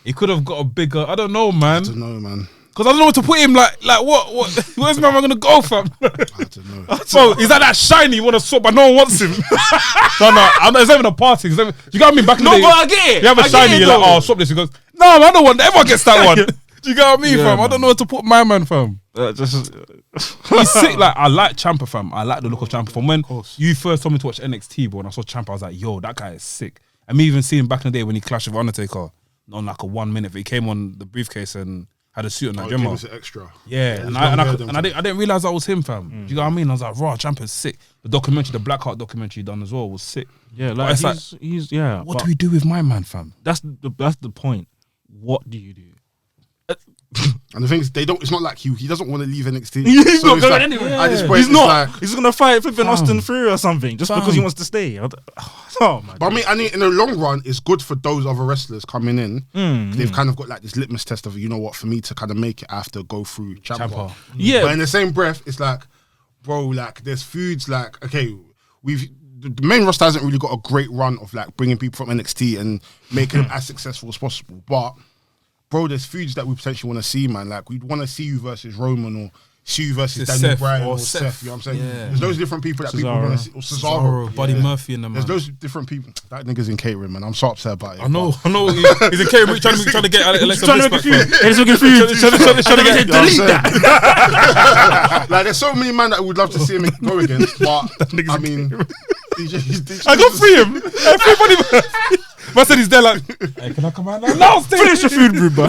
a bigger. I don't know, man. Because I don't know what to put him like what where's my man gonna go from? I don't know. So is that shiny you want to swap but no one wants him? It's not even a party. You got me back in the day. No, but I get it. You have a shiny, you're like, oh, swap this. He goes, no, I don't want everyone gets that one. Do you get what I mean, fam? I don't know where to put my man, fam. He's sick. Like, I like Ciampa, fam. I like the look of Ciampa. From when you first told me to watch NXT, bro, and I saw Ciampa, I was like, yo, that guy is sick. And me even seeing him back in the day when he clashed with Undertaker on like a 1 minute, but he came on the briefcase and had a suit on that. It was extra. Yeah, and I didn't realize that was him, fam. Do you know what I mean? I was like, raw, Ciampa's sick. The documentary, the Blackheart documentary done as well, was sick. Yeah, like he's what do we do with my man, fam? That's the point. What do you do? And the thing is, it's not like he doesn't want to leave NXT. He's not going anywhere. At this point, he's not. He's going to fight flipping Austin Theory or something just because he wants to stay. Oh my! But I mean, in the long run, it's good for those other wrestlers coming in. They've kind of got like this litmus test of, you know what, for me to kind of make it, I have to go through Ciampa. Yeah. But in the same breath, it's like, bro, like there's feuds like, okay, the main roster hasn't really got a great run of like bringing people from NXT and making them as successful as possible, but. Bro, there's feuds that we potentially want to see, man. Like, we'd want to see you versus Roman or see you versus Daniel Bryan or Seth. You know what I'm saying? Yeah. There's those different people that people want to see. Or Cesaro. Buddy Murphy and them, man. There's those different people. That nigga's in catering, man. I'm so upset about it. I know. He's in catering, trying to get Alexa Bliss back. He's looking for you. Trying to get delete that. Like, there's so many man that would love to see him go against, but I mean, I got free him. Everybody. Man said he's there like, hey, can I come out now? No, finish the food, bro.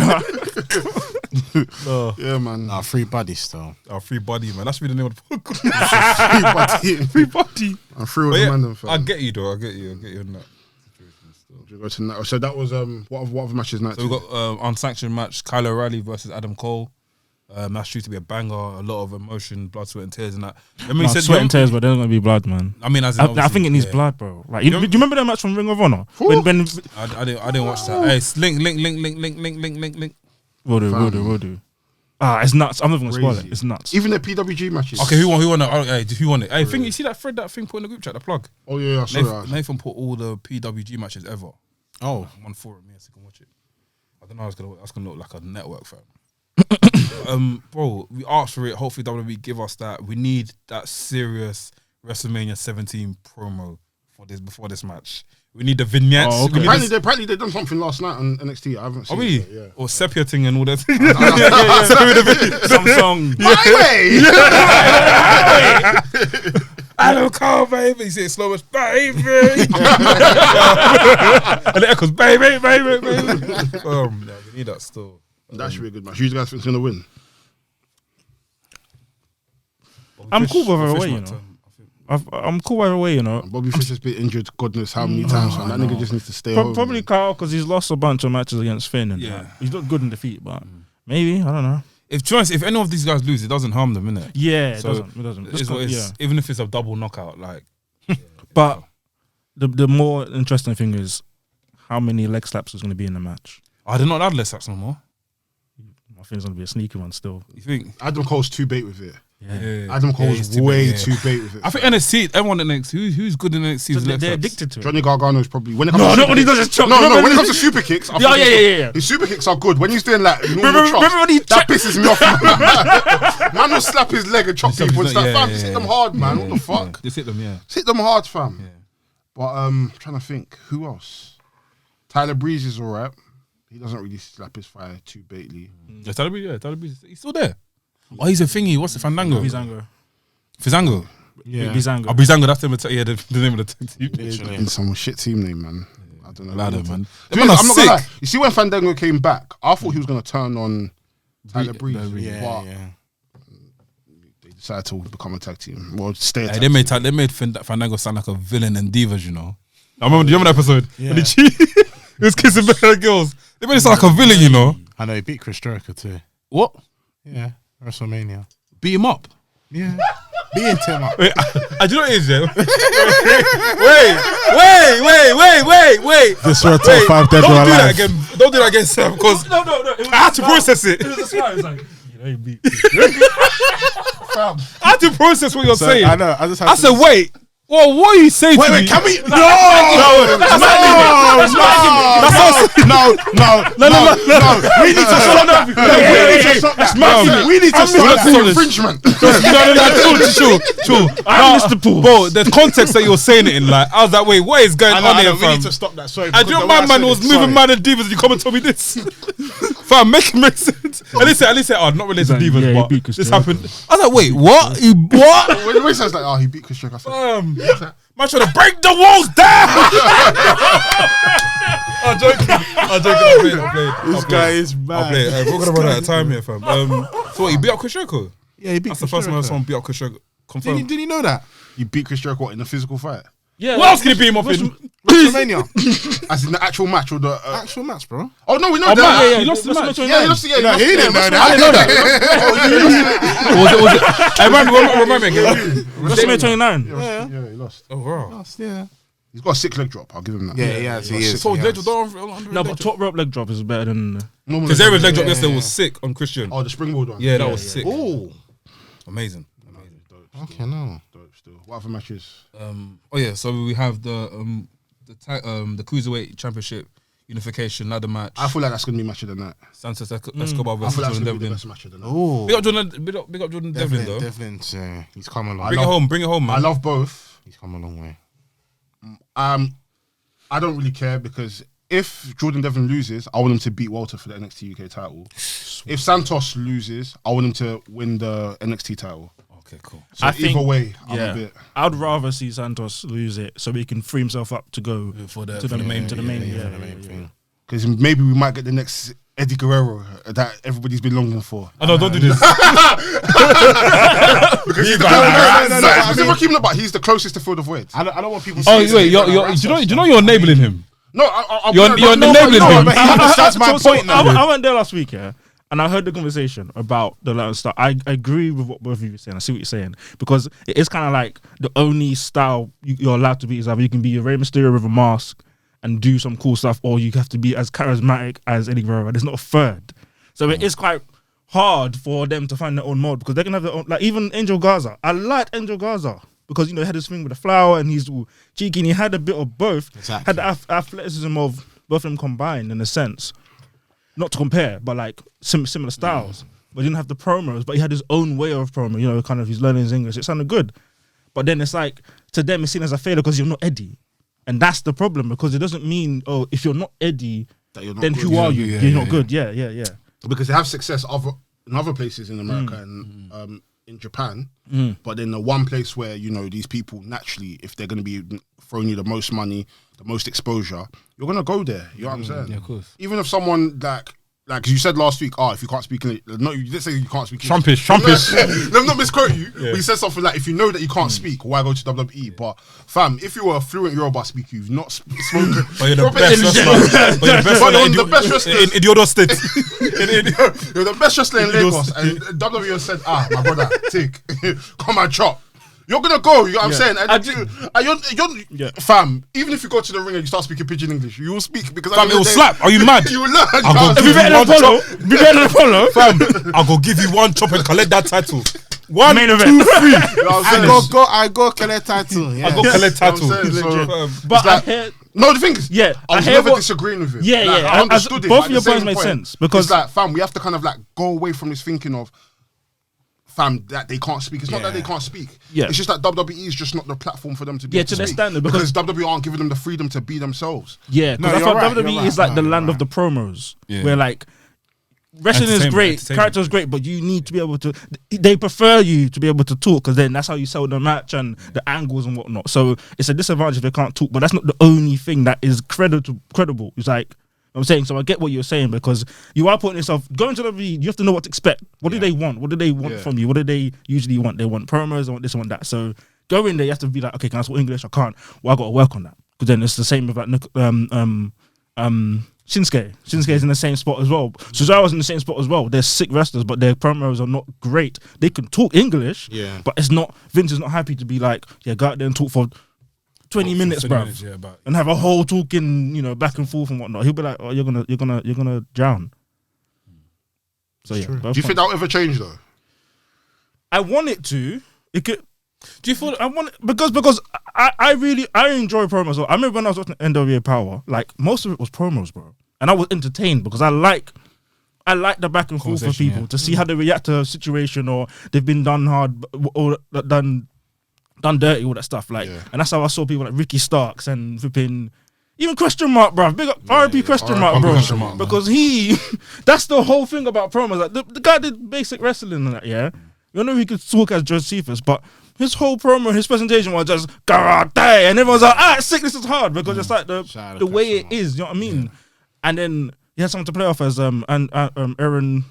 Yeah, man. Nah, free body still. Free body, man. That should be the name of the podcast. Free body. I'm free with the Mandem. I get you, though. I get you on that. Go to night. So that was what other matches night? So we got unsanctioned match: Kyle O'Reilly versus Adam Cole. That's due to be a banger, a lot of emotion, blood, sweat, and tears, and that. I mean, sweat and tears, but there's gonna be blood, man. I mean, as I think it needs blood, bro. Like, do you remember that match from Ring of Honor? When I didn't watch that. Hey, link. We'll do. It's nuts. I'm not even gonna spoil it. It's nuts. Even the PWG matches. Okay, who won it? Who won it? Hey, you see that thread, that thing put in the group chat, the plug? Oh yeah, I saw that. Nathan put all the PWG matches ever. Oh, one forum, so you can watch it. I don't know. That's gonna look like a network, fam. Bro, we asked for it. Hopefully, WWE give us that. We need that serious WrestleMania 17 promo before this match. We need the vignettes. Oh, okay. Apparently they done something last night on NXT. I haven't seen it. Yeah. Or sepia thing and all that. Some song. My way. Adam Cole, baby. You see it slow as baby. And it echoes, baby. We need that still. That should be a good match. Who do you guys think is going to win? I'm cool with either way, you know. I'm cool either way, you know. Bobby Fish has been injured, God knows how many times. That nigga just needs to stay home. Probably Kyle, because he's lost a bunch of matches against Finn. And he's not good in defeat, but maybe, I don't know. If any of these guys lose, it doesn't harm them, innit? Yeah, it doesn't. Even if it's a double knockout, like. But the more interesting thing is how many leg slaps is going to be in the match. Oh, they're not allowed leg slaps no more. I think it's going to be a sneaky one still. You think? Adam Cole's too bait with it. Yeah. Adam Cole's way too bait with it. I think NXT, everyone in NXT, who's good in NXT? So they're addicted to it. Johnny Gargano's probably when it comes not when he does his chop. No, when it comes to super kicks, yeah. His super kicks are good. When he's doing like normal chops, that pisses me off. Man will slap his leg and chop people and stuff. Fam, just hit them hard, man. What the fuck? Just hit them, Just hit them hard, fam. But I'm trying to think who else. Tyler Breeze is alright. He doesn't really slap his fire too baitly. Yeah, Tyler Breeze, he's still there. Oh, he's a thingy. What's the Fandango? Fizango. Yeah. Bizango. Oh, Bizango, that's the name of the team. In some shit team name, man. I don't know. Ladder, man. I'm not gonna lie. You see when Fandango came back, I thought he was gonna turn on Tyler Breeze. But they decided to become a tag team. Well, stay a tag team. They made Fandango sound like a villain in Divas, you know. Do you remember that episode? Yeah. He was kissing better girls. They made it sound like a villain, you know. I know, he beat Chris Jericho too. What? Yeah, WrestleMania. Beat him up? Yeah. Beat him up. Wait, do you know what it is, yeah? Wait. This is a top 5 dead or alive. Don't do that again, Sam, because No. I had to process it. It was a smile. It was like, you beat. I had to process what you're saying. I know. I said, wait. Well, what are you saying to me? Wait, can we? No! We need to stop that. We need to stop that infringement. True. Bro, the context that you're saying it in, like, I was like, wait, what is going on here, fam? We need to stop that. Sorry. And your man was moving mad and divas, and you come and tell me this. Fam, make it make sense. At least not related to divas, but this happened. I was like, wait, what? What? When he says like, he beat Chris Jericho, I said, man trying to break the walls down. I'm joking. I played. This guy is mad. We're gonna run out of time here, fam. So what, you beat up Chris Jericho? Yeah, he beat. That's the first time someone beat up Chris Jericho. Confirmed. Did he know that? he beat Chris Jericho in a physical fight. Yeah. What else can he beat him up in? WrestleMania. As in the actual match or the actual match, bro. Oh no, we know that. Yeah, he lost the match. Yeah, he lost. No, he didn't know that. I didn't know that. Was it? Remind me again. WrestleMania 29. Yeah, he lost. Oh wow. Lost, yeah. He's got a sick leg drop. I'll give him that. Yeah, he has. He is. So leg drop. No, but top rope leg drop is better than. Because Aaron's leg drop yesterday was sick on Christian. Oh, the springboard one. Yeah, that was sick. Oh, amazing. Okay, no. Dope still. What other matches? So we have the Cruiserweight Championship unification ladder match. I feel like that's gonna be match of the night. Santos Escobar I versus feel like that's Jordan gonna be the Devlin. best match of the night. Oh, Big up Jordan Devlin though. Devlin's he's come along. Bring it home, man. I love both. He's come a long way. I don't really care because if Jordan Devlin loses, I want him to beat Walter for the NXT UK title. If Santos loses, I want him to win the NXT title. Okay, cool. So either way, I'm a bit. I'd rather see Santos lose it so he can free himself up to go to the main thing. Because maybe we might get the next Eddie Guerrero that everybody's been longing for. Oh no, don't do this. He's the closest to fill the void. I don't want people. Oh wait, you know you're enabling him. No, You're enabling him. but he understands my point now. I went there last week, yeah, and I heard the conversation about the Latin style. I agree with what both of you were saying. I see what you're saying because it is kind of like the only style you're allowed to be is either you can be a Rey Mysterio with a mask and do some cool stuff, or you have to be as charismatic as Eddie Guerrero. There's not a third, so it is quite hard for them to find their own mode because they can have their own. Like even Angel Garza, I liked Angel Garza. Because, he had this thing with the flower and he's all cheeky and he had a bit of both. Exactly. Had the athleticism of both of them combined in a sense. Not to compare, but like similar styles. But he didn't have the promos, but he had his own way of promo, kind of he's learning his English. It sounded good. But then it's like, to them it's seen as a failure because you're not Eddie. And that's the problem because it doesn't mean, if you're not Eddie, then good. Who are you? You're not good. Yeah. Because they have success in other places in America and in Japan, but then the one place where these people naturally, if they're going to be throwing you the most money, the most exposure, you're going to go there. You know what I'm saying? Yeah, of course. Even if someone like you said last week, if you can't speak English, no, you didn't say you can't speak Trumpish. Let me not misquote you. But you said something like, if you know that you can't speak, why go to WWE? But fam, if you were a fluent Yoruba speaker, you've not spoken. But you're the best wrestler. But you're the best wrestler in Idiodo State. You're the best wrestler in Lagos. And WWE said, my brother, come and chop. You're gonna go, you know what I'm saying? And you're fam, even if you go to the ring and you start speaking pidgin English, you will speak because Fam, it will slap. Are you mad? You will learn. I'll go Be better than Apollo. Fam, I'll go give you one chop and collect that title. One, Main 2, 3. event. I go collect title. I go collect title. But I heard, No, the thing is, I was never disagreeing with him. Yeah, Like, yeah. I understood it. Both but of your at the points same made point, sense because it's like, fam, we have to kind of like go away from this thinking of, fam, that they can't speak. It's not that they can't speak. Yeah. It's just that WWE is just not the platform for them to be. Yeah, to their speak. standard, because WWE aren't giving them the freedom to be themselves. Yeah, because I you're thought right, WWE you're right. is like the No, land you're of the promos, Yeah. where like wrestling is great, entertainment. character is great, but you need to be able to. They prefer you to be able to talk because then that's how you sell the match and the angles and whatnot. So it's a disadvantage if they can't talk, but that's not the only thing that is credible. It's like. I'm saying, so I get what you're saying because you are putting yourself going to WWE. You have to know what to expect. What do they want? What do they want from you? What do they usually want? They want promos. They want this. They want that. So go in there. You have to be like, okay, can I speak English? I can't. Well, I got to work on that because then it's the same with like Shinsuke. Shinsuke is in the same spot as well. Cesaro's in the same spot as well. They're sick wrestlers, but their promos are not great. They can talk English, but it's not. Vince is not happy to be like, go out there and talk for 20 minutes, bruv, and have a whole talking, back and forth and whatnot. He'll be like, "Oh, you're gonna drown." So yeah, Do you think that'll ever change though? I want it to. It could. Do you feel I want it, because I enjoy promos. I remember when I was watching NWA Power, like most of it was promos, bro, and I was entertained because I like the back and forth of people to see how they react to a situation or they've been done hard or done dirty, all that stuff, and that's how I saw people like Ricky Starks and flipping, even question mark, bro. Big up R.I.P. question mark, bro, because that's the whole thing about promos. Like the guy did basic wrestling and that, you know he could talk as Josephus, but his whole promo, his presentation was just karate, and everyone's like, sick, this is hard because it's like the way it is, you know what I mean? And then he had someone to play off as Aaron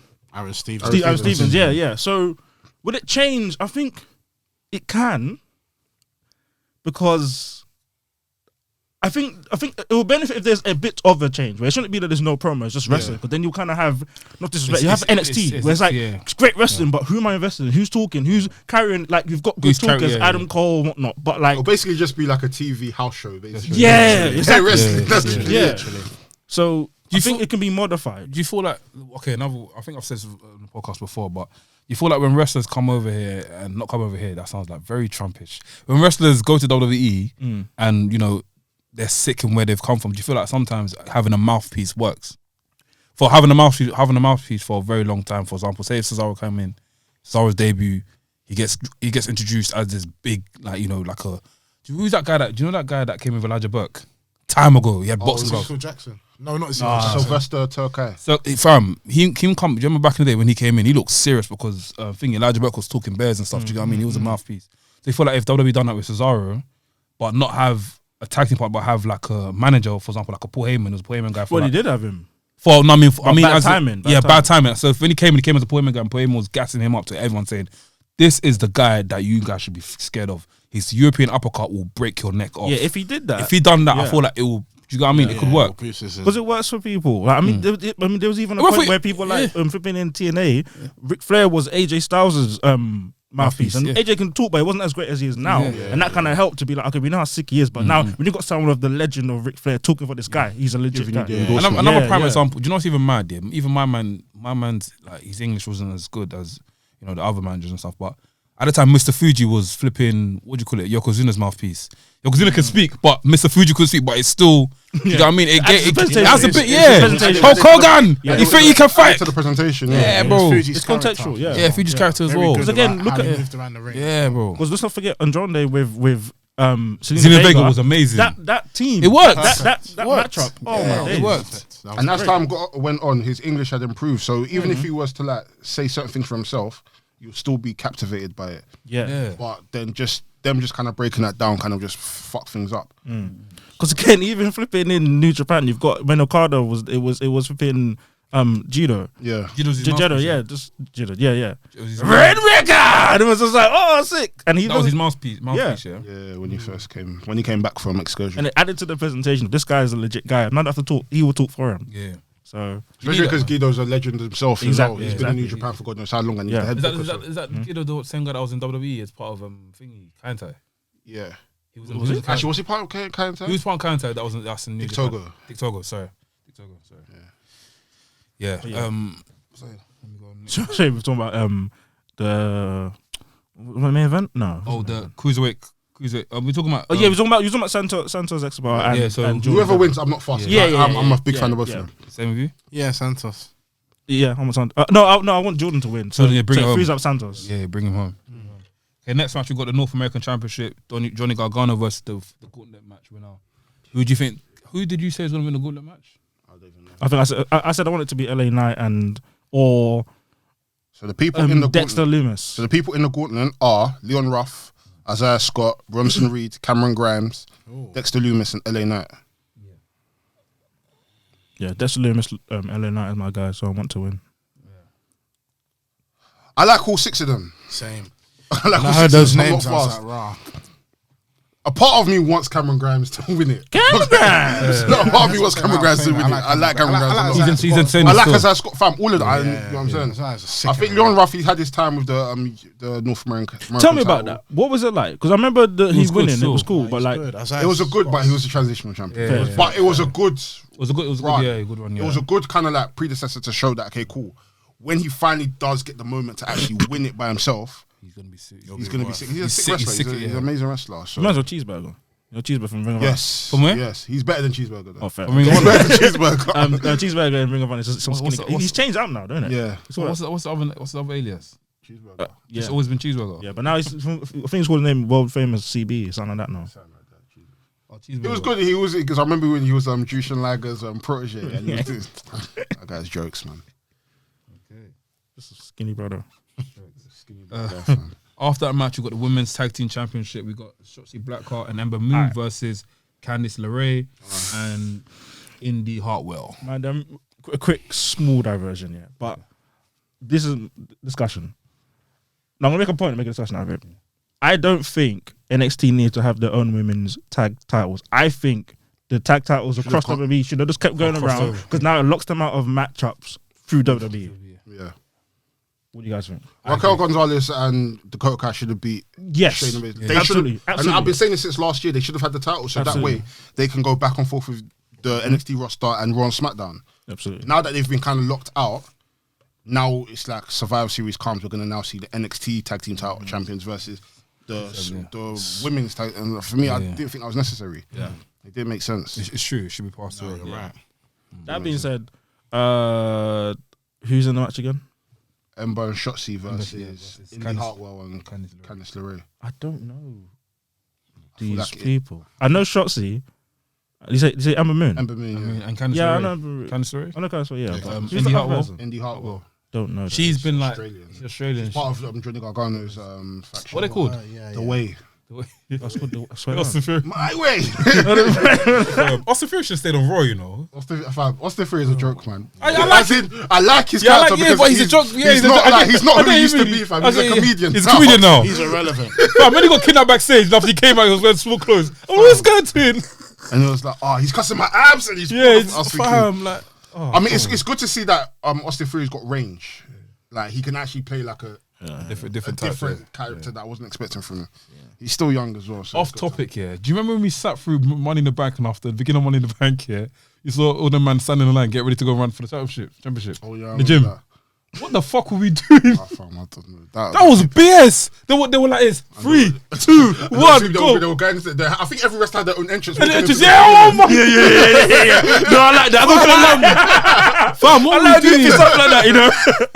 Stevens, yeah. So would it change? I think it can. Because I think it will benefit if there's a bit of a change where it shouldn't be that there's no promo, it's just wrestling. Because then you kind of have not disrespect. You have NXT where it's like it's great wrestling, but who am I investing in? Who's talking? Who's carrying? Like you've got good talkers, Adam Cole and whatnot. But like, it'll basically just be like a TV house show, basically. Exactly. Wrestling. That's literally. So do you think it can be modified? Do you feel like I think I've said this on the podcast before, but you feel like when wrestlers come over here and not come over here, that sounds like very Trumpish. When wrestlers go to WWE and they're sick in where they've come from, do you feel like sometimes having a mouthpiece works? For having a mouthpiece for a very long time, for example, say if Cesaro came in, Cesaro's debut, he gets introduced as this big who's that guy do you know that guy that came with Elijah Burke? Time ago, he had boxing gloves. Jackson. No, not Sylvester Turkey. So, fam, he come. Do you remember back in the day when he came in? He looked serious because Elijah Burke was talking bears and stuff. Do you know what I mean? He was a mouthpiece. So, you feel like if WWE done that with Cesaro, but not have a tag team part, but have like a manager, for example, like a Paul Heyman, who's a Paul Heyman guy. Well, he did have him. Bad timing. Bad timing. So when he came as a Paul Heyman guy, and Paul Heyman was gassing him up to everyone saying, "This is the guy that you guys should be scared of. His European uppercut will break your neck off." Yeah, if he did that, if he done that, I feel like it will you know what I mean? It could work. Because it works for people. Like, I mean, there was even a point where people like flipping in TNA. Ric Flair was AJ Styles' mouthpiece, and AJ can talk, but it wasn't as great as he is now, and that kind of helped to be like, okay, we know how sick he is, but now when you got someone of the legend of Ric Flair talking for this guy, he's a legit guy. Another prime example. Do you know what's even mad? Yeah? Even my man's like his English wasn't as good as the other managers and stuff, but at the time, Mr. Fuji was flipping, what do you call it, Yokozuna's mouthpiece. Yokozuna can speak, but Mr. Fuji couldn't speak, but it's still, you know what I mean? It has a bit, Hulk Hogan, you think he can fight? To the presentation, bro. It's contextual, Yeah, Fuji's character as well. Because again, look at it. Bro. Because let's not forget Andrade with Zelina Vega was amazing. That team, it worked. That matchup, my days. It worked. And as time went on, his English had improved. So even if he was to like say certain things for himself, you'll still be captivated by it. Yeah. But then just kind of breaking that down kind of just fuck things up. Because again, even flipping in New Japan, you've got when Okada was flipping Judo. Yeah. Judo, just Judo. Yeah. Red Ricker! And it was just like, oh, sick. And that was his mouthpiece, yeah, when he came back from excursion. And it added to the presentation. This guy is a legit guy. I'm not have to talk. He will talk for him. Yeah. So especially because Guido's a legend himself. Exactly. He's been in New Japan for God knows how long. And he's the head booker, is that Guido the same guy that was in WWE as part of Kaientai? Yeah. Actually, was he part of Kaientai? He was part of Kaientai. That's in New Japan. Dick Togo, sorry. Yeah. So we're talking about the main event? No. Oh, the cruiserweight. We're talking about. We're talking about Santos Escobar and whoever wins, I'm not fast. I'm a big fan of both of them. Same with you? Yeah, Santos. Yeah, I'm a Santos. No, I want Jordan to win. So bring him home. Frees up Santos. Yeah, bring him home. Okay, next match we got the North American Championship. Johnny Gargano versus the Gauntlet match winner. Who do you think? Who did you say is going to win the Gauntlet match? I don't even know. I said I want it to be LA Knight or so the people in the Dexter Gauntlet, Loomis. So the people in the Gauntlet are Leon Ruff, Isaiah Scott, Bronson Reed, Cameron Grimes, Dexter Loomis, and LA Knight. Yeah, Dexter Loomis, LA Knight is my guy, so I want to win. I like all 6 of them. Same. I heard those names. I was like, raw. A part of me wants Cameron Grimes to win it. Cameron Grimes! No, a part of me wants Cameron Grimes to win it. I like Cameron Grimes a lot. He's insane. I like Isaiah Scott, fam, all of that. You know what I'm saying? I think Leon Ruff, he's had his time with the North American Tell me about that. What was it like? Because I remember he's winning. It was cool, but like it was a good, but he was a transitional champion. But it was a good. It was a good run. Yeah, good one. It was a good kind of like predecessor to show that okay, cool. When he finally does get the moment to actually win it by himself, he's gonna be sick. He's gonna be sick. He's a sick wrestler. He's an amazing wrestler. So. You might as well Cheeseburger. Cheeseburger from Ring of Honor. Yes. From where? Yes. He's better than Cheeseburger. Though. Oh, fair. He's better than Cheeseburger. Cheeseburger and Ring of Honor is some skinny. He's changed out now, don't it? Yeah. What's the other alias? Cheeseburger. It's always been Cheeseburger. Yeah, but now I think he's called the name world famous CB, something like that now. It was good. He was because I remember when he was Jushin Liger's protege, and he was doing that guy's jokes, man. Okay, just a skinny brother. After that match, we got the Women's Tag Team Championship. We got Shotzi Blackheart and Ember Moon versus Candice LeRae and Indy Hartwell. Man, a quick small diversion, yeah, but this is discussion. Now I'm gonna make a point and make a discussion out of it. I don't think NXT needs to have their own women's tag titles. I think the tag titles across WWE should have just kept going around because now it locks them out of matchups through WWE. Yeah. What do you guys think? Raquel Gonzalez and Dakota Kai should have beat Shayna Baszler. They absolutely. And I've been saying this since last year. They should have had the title so that way they can go back and forth with the NXT roster and Raw and SmackDown. Absolutely. Now that they've been kind of locked out, now it's like Survivor Series comes. We're going to now see the NXT Tag Team title champions versus the women's tag. And for me, I didn't think that was necessary. Yeah, it didn't make sense. It's true. It should be passed away. Right. That being said, who's in the match again? Ember and Shotzi versus Indy Hartwell and Candice LeRae. I don't know these people. I know Shotzi. You say Ember Moon? Ember Moon, and Candice LeRae. Yeah, I know Candice LeRae. I know Candice LeRae, yeah. Indy Hartwell. Indy Hartwell. Don't know. She's been like Australian. She's part of Johnny Gargano's faction. What are they called? The Way. That's called the Austin Fury. My Way. Austin Fury should have stayed on Raw, you know. Austin Fury is a joke, man. I like his character because but he's a joke. Yeah, he's not who he used to be, fam. He's a comedian. He's a comedian now. He's irrelevant. Fam, when he got kidnapped backstage after he came out, he was wearing small clothes. Oh, what's going to? And it was like, oh, he's cussing my abs, and he's fam, like. Oh, I mean, it's good to see that Austin Theory's got range. Like he can actually play like a different character that I wasn't expecting from him. He's still young as well. So off topic, yeah. Do you remember when we sat through Money in the Bank and after the beginning of Money in the Bank, yeah? You saw all the man standing in the line, get ready to go run for the championship. Oh yeah, the gym. What the fuck were we doing? I don't know. That was BS. They were like, it's 3, 2, 1, go. They were going to, I think every rest had their own entrance. Yeah, oh my. Yeah. No, I like that. I'm not gonna lie. Fam, what were we doing? Something like that, you know.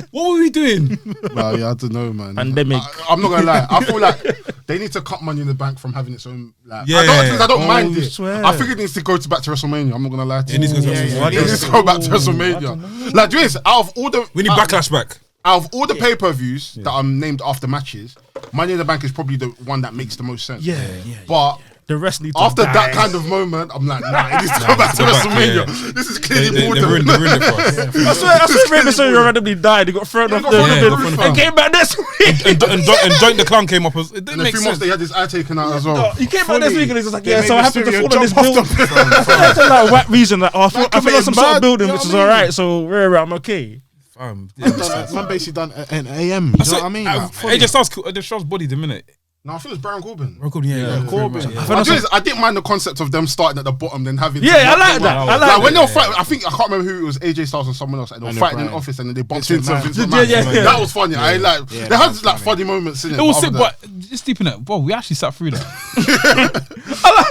What were we doing? Well, yeah, I don't know, man. Pandemic. I'm not gonna lie. I feel like they need to cut Money in the Bank from having its own. Like, Yeah. I don't mind it. Swear. I think it needs to go back to WrestleMania. I'm not gonna lie to you. It needs to go to WrestleMania. It needs to go back to WrestleMania. Like, do you know, out of all the, We need Backlash back. out of all the pay-per-views that are named after matches, Money in the Bank is probably the one that makes the most sense. Yeah. But The rest need to after die. that kind of moment, I'm like, nah, it needs to go back to WrestleMania. yeah. This is clearly They more ruined it for us. I swear Rey Mysterio randomly died. He got thrown off got the thrown off the roof, and came back this week. And Joint the Clown came up. It didn't And a make few sense. months they had his eye taken out as well. He came back this week and he's just like, They yeah, made so I happened to Mysterio fall on this jump off building. the- That's like a whack reason. Like, I fell on some sort mad, of building, you which know is what I mean? alright. So I'm okay. Fam, Man basically done an AM. You know what I mean? Like, AJ Styles' body the minute. No, I think it was Baron Corbin. Corbin. I didn't mind the concept of them starting at the bottom, then having. Yeah, I like that. I like Like when they that. were fighting, I can't remember who it was, AJ Styles or someone else, and they were And fighting in Brian. the office, and then they bumped Vince into McMahon. Vince McMahon. Yeah. That was funny. I like. Yeah, They that had was like funny. funny moments in it. It was sick, other but just deep in it, bro, we actually sat through that.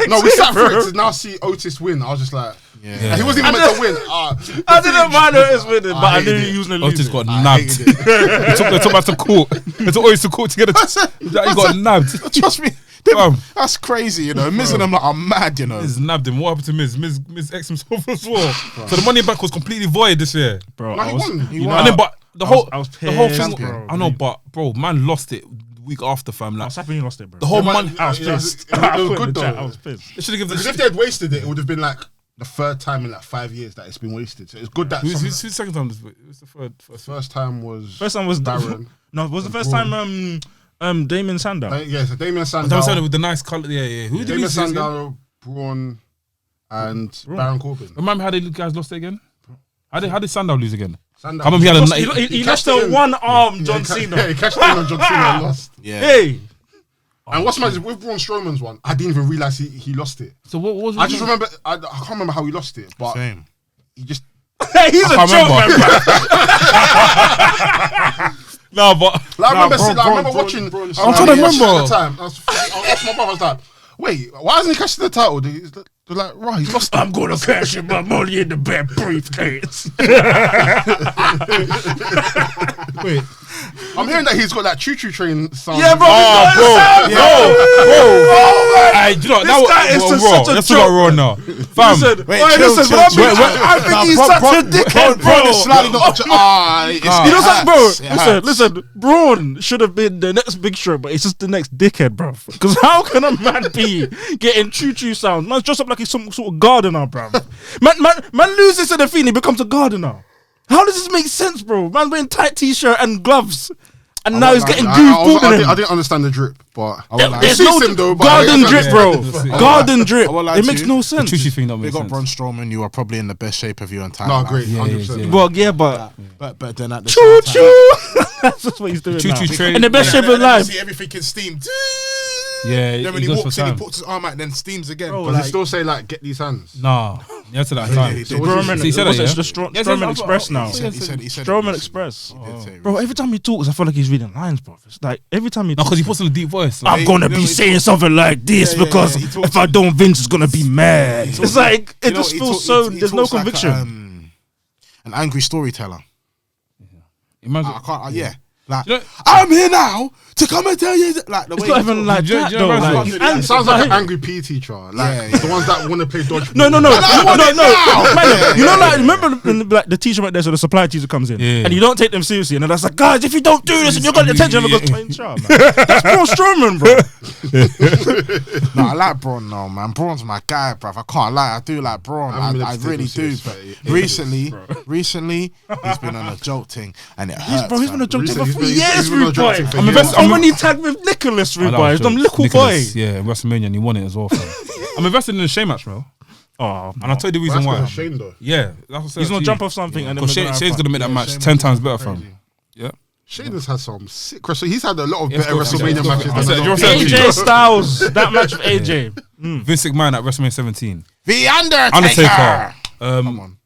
no, we sat through it to now see Otis win. I was just like, Yeah. he wasn't even meant to win. I didn't mind Otis winning, but I knew hated he was going to lose. Otis got I nabbed. hated it. They took us to court. They took Otis to court together. He got nabbed. Trust me. That's crazy, you know. Miz and them are mad, you know. Miz nabbed him. What happened to Miz? Miz X himself as well. So the Money back was completely void this year. Bro, No, I he was, won. He you won. know, And then, but the whole thing, bro. I know, but bro, man lost it the week after, fam. I Like was happy he lost it, bro. the whole Yeah, money. man, I was yeah, pissed. it was I put in good the chat, though. I was pissed. They should have given Because the. if they had wasted it, it would have been like the third time in like 5 years that it's been wasted. So it's good that Who's the second time? Who's the third? first time was First time was Baron. No, it was the first time Damon Sandow. Yeah, so Damien I'm Sandow. saying with the nice color. Yeah. Who did Damien he say? Sandow, Braun, and Baron Corbin. Remember how the guys lost it again? How did Sandow lose again? Sandow. I remember he had a. He cashed lost it a in. one-arm John Yeah, Cena. he cashed in on John Cena and lost. Yeah. Hey, And what's my with Braun Strowman's one? I didn't even realize he lost it. So what was? I just remember. I can't remember how he lost it, but Same. he just. he's a I joke, remember. man. No, but Like, I remember, Braun- I remember Braun- watching. Braun- I'm trying to remember. At the time, I was my brother. I was like, wait, why hasn't he cashed the title? They're like, right, he's lost. I'm gonna cash in my money in the bed briefcase. Wait, I'm hearing that he's got that choo-choo train sound. Yeah, bro. You know, This guy is just raw. such a Let's joke, talk about raw now, fam. Wait, listen, chill, but chill, chill. I think he's such a dickhead, bro. Braun is slightly not. You know something, bro? It hurts. Listen. Braun should have been the next Big Show, but he's just the next dickhead, bro. Because how can a man be getting choo-choo sound? Man's dressed up like he's some sort of gardener, bro. Man loses to the Fiend, he becomes a gardener. How does this make sense, bro? Man's wearing tight t-shirt and gloves, and now he's getting goofball in him. I didn't understand the drip, but There's It no suits him though, but garden I- drip, bro. Yeah. Garden drip. I won't lie It to makes you. no The sense. choo-choo thing don't make Big up sense. Braun Strowman. You are probably in the best shape of your entire No, life. great, Yeah, 100%. yeah. Well, yeah, but But then at the choo same time, choo. That's just what he's doing Choo-choo now. train. In the best shape of you life. see everything in steam. Yeah, Then when he he goes walks for in, he time. puts his arm out, and then steams again. Bro, But Does he still say like, get these hands? Nah, you had to that time. he did. Strowman, So he said what's that, it? yeah? The Strowman Express now. he said Strowman recently. Express. He did say Bro, every time he talks, I feel like he's reading lines, bro. It's like every time he No, talks, because he puts on a deep voice. Like, I'm gonna be saying something like this Yeah, yeah, because yeah, he talks if I don't, Vince is gonna be mad. It's like it You know, just he feels talk- so. he There's no talks like, conviction. an angry storyteller. imagine. I can't. Yeah. Like, You know- I'm here now to come and tell you that. Like the It's way not he even talks. like Do you- that do you know though. what I'm Like, saying? and- It sounds like an like- angry PE teacher, like Yeah. the ones that want to play dodgeball. No. Man, you know, Yeah. like remember when, like the teacher right there, so the supply teacher comes in, Yeah. and you don't take them seriously, and then that's like, guys, if you don't do this, and you got the attention, Yeah. because man, that's Braun Strowman, bro. No, I like Braun now, man. Braun's my guy, bruv. I can't lie. I do like Braun. I haven't been I able to really take him do. serious, But recently, he's been on a joke thing, and it hurts. Bro, he's been a joke Recently, for he's been- years, he's been on a rude joke boy. thing for I'm years. invested. And when he tagged with Nicholas, rude boy, them little boy. Yeah, WrestleMania, and he won it as well. Fam. I'm invested in the Shea match, bro. Oh, And I'll tell you the reason why. Shane though. Yeah, that's what I'm saying. he's gonna jump off something, and then Because Shane's gonna make that match Shane 10 was times better, crazy. fam. Yeah. Shane has had some sick wrestling. He's had a lot of Yes, better let's go. WrestleMania matches. I said, than you're a lot of saying- people. AJ Styles, that match with AJ. Vince McMahon at WrestleMania 17. The Undertaker. Undertaker. Come on.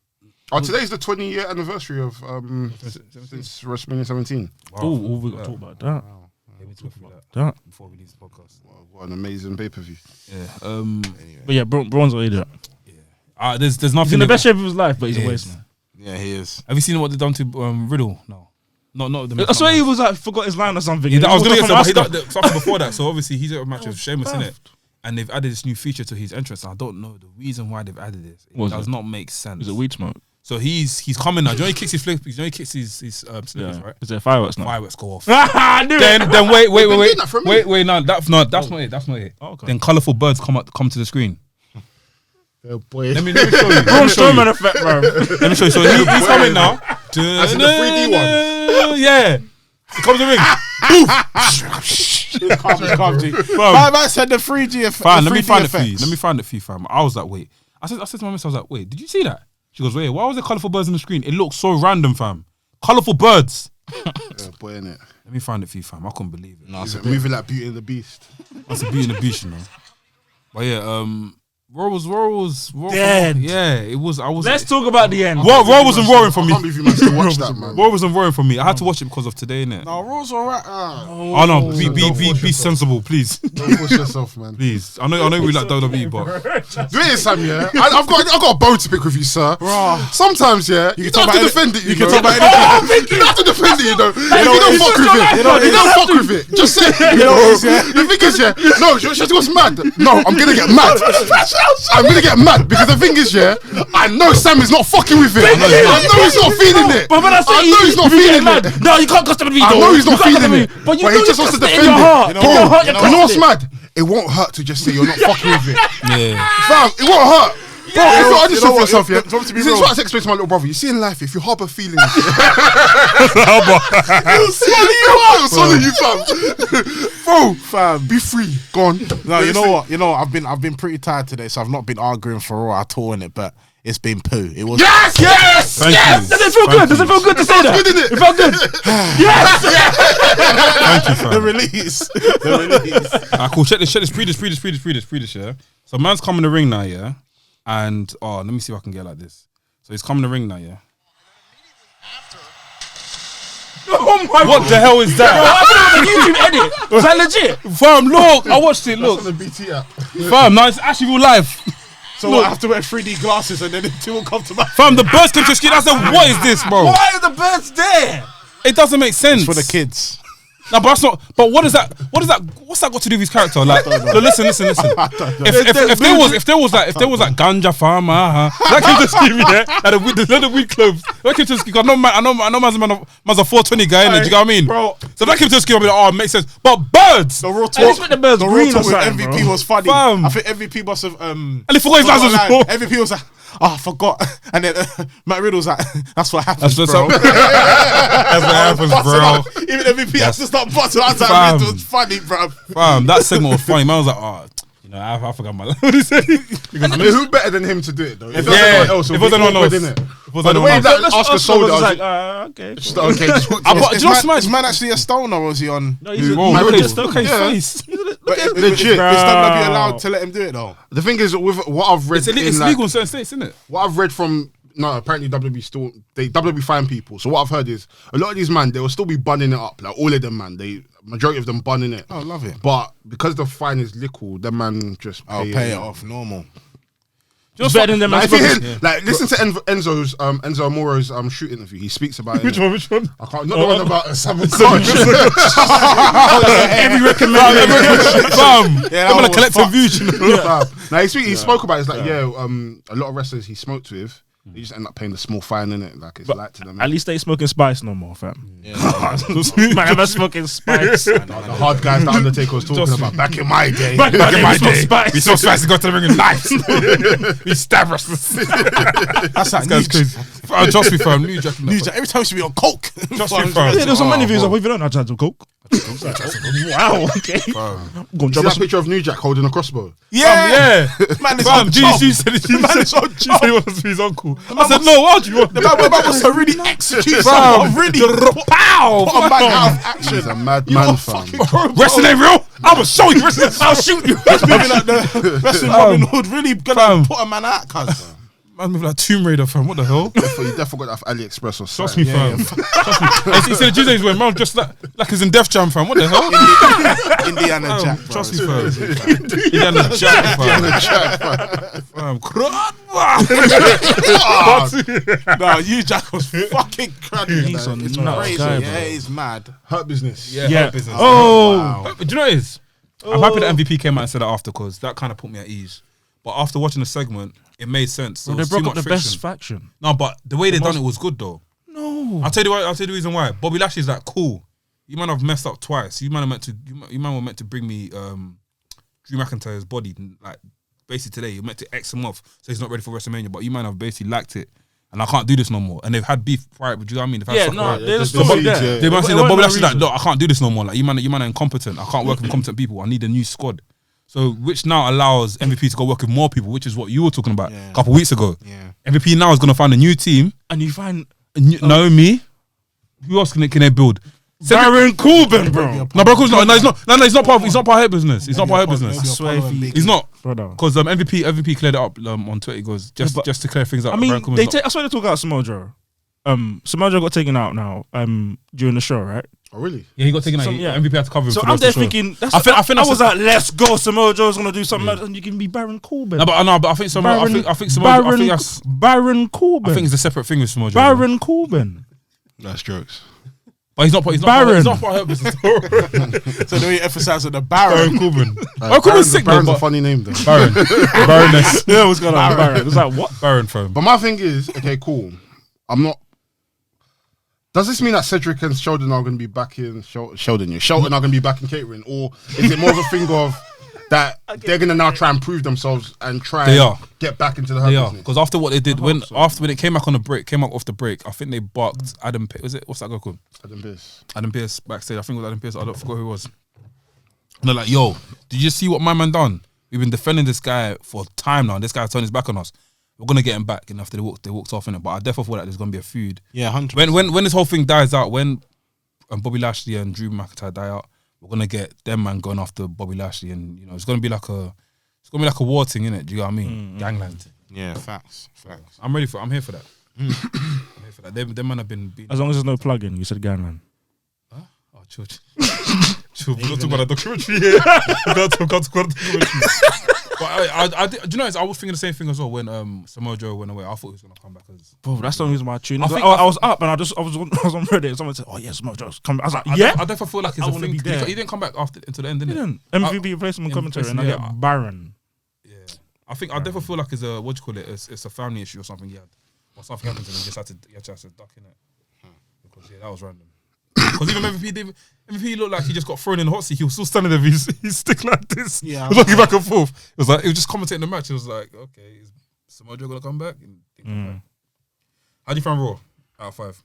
Oh, today's the 20-year anniversary of since WrestleMania 17. Oh, we got to talk about that. Yeah, we talk about That. that before we leave the podcast. Wow, what an amazing pay-per-view. Yeah. But yeah, Braun's already there. There's He's nothing. in the best shape of his life, but he's a Yes. waste man. Yeah, he is. Have you seen what they've done to Riddle? No. Not the. I swear he was like forgot his line or something. Yeah, I was He gonna walked get off something, on but something before that. So obviously he's at a match with Sheamus in it, and they've added this new feature to his entrance. I don't know the reason why they've added this. It What is does it? not make sense. Is it weed smoke? So he's coming now. Do you know he kicks his flip? Do you know he kicks his slippers, Yeah. right? Is there fireworks now? Fireworks go off. I knew it. then wait. been doing that for a minute. Wait. No, that's not it. That's not it. Oh, okay. Then colourful birds come to the screen. Oh boy. Let me show you. Braun Strowman effect, bro. Let me show you. So he's coming now. As in the 3D one. Yeah. He comes to the ring. Calm, G. Fam. I said the 3G effect. Fine, let me find it for you. Let me find it for you, fam. I was like, wait. I said to my miss, I was like, wait, did you see that? She goes, wait, why was there colourful birds on the screen? It looks so random, fam. Colourful birds. Yeah, boy, innit? Let me find it for you, fam. I couldn't believe it. No, it's a bit. Moving like Beauty and the Beast. That's a beauty and the beast, you know. But yeah, Raw was Dead. Yeah, it was. I was. Let's talk about the end. Raw wasn't roaring for I me. can't believe you managed to watch that, man. Raw wasn't roaring for me. I had to watch it because of today, innit? No, Raw's alright. Oh no, be sensible, please. Don't push yourself, man. Please. I know we like WWE, but Do it, Sam, yeah? I've got a bone to pick with you, sir. Sometimes, yeah, you don't have to defend it, you know? talk about anything. You don't have to defend it, you know? If you don't fuck with it, you don't fuck with it. Just say it, you know? The thing is, yeah, no, she goes mad. No, I'm gonna get mad. I'm gonna get mad because the thing is, yeah, I know Sam is not fucking with it. I know he's not feeling it. But when I say know he's not feeling it. No, you can't custom me. I know he's not You can't feeling custom it. me. But you he know just wants to in defend your it. heart. You know In your what? heart, You you know You know know what's mad? It won't hurt to just say you're not fucking with it. yeah. Fam, it won't hurt. Bro, if you're honest you know with what? yourself, yeah. Do you want me to be This is real? what I had to explain to my little brother. You see in life, if you harbour feelings, it'll swallow you, fam. Bro, Fam. be free. Go on. No, you know what? I've been pretty tired today, so I've not been arguing for Raw at all in it, but it's been poo. It was Yes! Thank you. Does it feel good? Does it feel good to say that? Good, innit? It felt good. Yes. Thank you, fam. the release. The release. Ah, cool. Check this. Pre-this, yeah. So man's coming in the ring now, yeah. And let me see if I can get like this. So he's coming in the ring now, yeah. Oh my What the hell is that? God. YouTube edit. Was that legit? Fam, look, I watched it. Look, On the BT app. fam, no, it's actually real life. So I have to wear 3D glasses and then the two will come to my Fam, the birds came to your skin. I said, what is this, bro? Why are the birds there? It doesn't make sense. for the kids. No, but that's not. But what is that? What's that got to do with his character? Like, no, listen. If there was like ganja farmer, that came to scheme, yeah. Like the weed clubs, that came to scheme. I know man's a 420 guy, innit? Do you know what I mean, Bro. So that came to scheme. I'll be like, oh, it makes sense. But birds, The Raw At least with the birds the green Raw or talk with something, MVP bro. was funny. Fam. I think MVP must have and he forgot his license. MVP was like, oh, I forgot. And then Matt Riddle's like, that's what happens, That's bro. what happens, bro. Even MVP has to stop button. I was like, Fam. it was funny, bro. Fam, that segment was funny. Man was like, oh, you know, I forgot my line. I mean, who better than him to do it, though? If Yeah, anyone else, if it was anyone else. innit? If it was By the anyone way else. that Oscar sold it, I was like, like, okay. just okay. Just Do you know what's mad? Is man actually a stoner or is he on? No, he's Whoa, Matt look Riddle. at his Yeah. face. But legit. Is WWE allowed to let him do it though? The thing is, with what I've read, It's legal in certain states, isn't it? what I've read from apparently WWE find people. So what I've heard is a lot of these man, they will still be bunning it up. Like all of them, man. Majority of them bunning it. Oh, love it. But because the fine is little, them man just I'll pay it off normal. Just better than them. Like, as if you well. hear, like listen to Enzo Amore's shoot interview. He speaks about it. Which one? I can't. Not the one about Simon Khan. Every recommendation. Fam, Yeah, I'm on a that was collective fucked. view, you know. Now he spoke about it. It's like a lot of wrestlers he smoked with, they just end up paying the small fine in it. Like it's light to them. At least they ain't smoking spice no more, fam. Yeah. Man, I'm not smoking spice. The hard guys that Undertaker was talking about back in my day. Back in my day. We saw spicy go to the ring and knives. We stab wrestlers. That's like This guy's Nietzsche. crazy. Trust me, fam. New Jack. New Jack. Every time she be on coke. Trust me, fam. Yeah, there's so many views. bro. Like, if you don't know, I tried some coke. Wow. Okay. Fam. Go and See drop that us. picture of New Jack holding a crossbow? Yeah. Man, it's Fam, on G job. said it. Man, it's on She job. said he wants to be his uncle. I said, no, why do you want The man was to really execute Fam, someone. Really pow! put a man out of action. He's a madman, fam. Wrestling ain't real. I will show you wrestling. I'll shoot you. He's moving like the wrestling Robin Hood. Really gonna put a man out, cuz. Man, moving like Tomb Raider, fam. What the hell? You definitely got that off AliExpress or Trust something. me, fam. Trust me. He said the Tuesdays were man just like he's in Def Jam, fam. What the hell? Indiana Jack, bro. Trust me, fam. Indiana Jack, fam. No, you Jack was fucking cruddy. He's man. a It's nuts crazy. guy, Yeah, bro. he's mad. Hurt business. Yeah. Business. Oh. Do you know what it is? I'm happy that MVP came out and said that after because that kind of put me at ease. But after watching the segment, it made sense. Well, There they was too broke up much the best friction. faction. No, but the way they done it was good though. No. I'll tell you why. I'll tell you the reason why. Bobby Lashley's like, cool. You might have messed up twice. You might have meant to. You might have meant to bring me Drew McIntyre's body. Like basically today, you meant to X him off so he's not ready for WrestleMania. But you might have basically lacked it, and I can't do this no more. And they've had beef prior. Do you know what I mean? They've had Yeah, stuff no, prior. there's a the story seeds, there. yeah. They might say It that wasn't Bobby no Lashley's like, reason. look, I can't do this no more. Like you man are incompetent. I can't work with incompetent people. I need a new squad. So which now allows MVP to go work with more people, which is what you were talking about a couple weeks ago. Yeah. MVP now is going to find a new team. And you find Naomi. Who else can they build? Baron Corbin, bro. No, bro, he's not. No, he's not part. He's not part of her business. He's not part of her business. I swear if he- He's not. Brother. Because MVP cleared it up on Twitter. He goes just to clear things up. I mean, Baron Corbin's not- I swear they talk about Samoa Joe. Samoa Joe got taken out now during the show, right? Oh, really? Yeah, he got taken out. Yeah. MVP had to cover him. So for the I'm rest there of the show. thinking, I think I was like, let's go. Samoa Joe's gonna do something, like that, and you give me Baron Corbin. No, but I think Samoa. I think Samoa. I think that's. Baron Corbin. I think it's a separate thing with Samoa Joe. Baron Corbin. That's jokes. But he's not part. He's Baron. not part of her business. So they emphasize on the Baron. Baron Corbin. Baron, Corbin's sick, Baron's though, a but- funny name, though. Baron. Baroness. Yeah, what's going on? Baron. It's like what? Baron phone. But my thing is, okay, cool. I'm not. Does this mean that Cedric and Sheldon are going to be back in Shelton are going to be back in catering, or is it more of a thing of that they're going to now try and prove themselves and try They and are. get back into the They her are business? because after what they did when it came back on the break, came up off the break. I think they barked Adam. Was it what's that guy called? Adam Pearce. Adam Pearce backstage. I think it was Adam Pearce. I don't forget who it was. And they're like, "Yo, did you see what my man done? We've been defending this guy for time now. And this guy turned his back on us. We're gonna get him back." And after they walked off in it, but I definitely thought that there's gonna be a feud. Yeah, 100%. When this whole thing dies out, when Bobby Lashley and Drew McIntyre die out, we're gonna get them man going after Bobby Lashley, and it's gonna be like a war thing, innit? Do you know what I mean? Gangland. Yeah, facts. I'm ready for. I'm here for that. I'm here for that. Them man have been. As long as there's no plug-in, you said Gangland. Oh, chill. Chill. We're not talking about a documentary here. We're not talking about a documentary. But I do you know? I was thinking the same thing as well when Samoa Joe went away. I thought he was gonna come back as. Bro, that's the only reason why I tuned. I in. think- I was up and I was on Reddit. And someone said, "Oh yeah, Samoa Joe's coming." I was like, "Yeah." I definitely feel like it's I a wanna thing. be there. He didn't come back after until the end, He didn't didn't. MVP replacement commentary, and I yeah. get Baron. Yeah, I think I definitely feel like it's a what do you call it? It's a family issue or something. Yeah, or something happened to him. He just had to duck in it because that was random. Because even MVP looked like he just got thrown in the hot seat. He was still standing there with his stick like this. Yeah, he was looking back and forth. It was like he was just commentating the match. It was like, okay, is Samoa Joe gonna come back? And he didn't come back. How do you find Raw out of 5?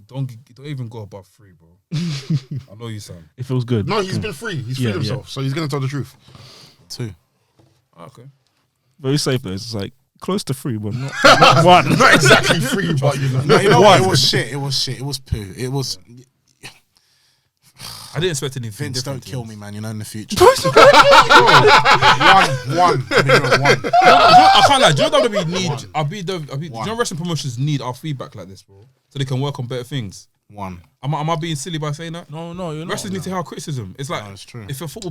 Don't even go above 3, bro. I know you, Sam. It feels good. No, he's been free. He's freed Yeah, himself, so he's going to tell the truth. 2. Okay. Very safe though. It's like close to 3, but not 1. Not exactly free, but you know. No, you know what? It was shit. It was poo. It was. I didn't expect anything Vince, different. don't kill me, man. You know, in the future. one. I've been doing 1. I can't lie. Do you know WWE need? Do you One. know wrestling promotions need our feedback like this, bro, so they can work on better things. 1. Am I being silly by saying that? No, you're not. Wrestlers need to hear our criticism. It's like No, it's true. if a football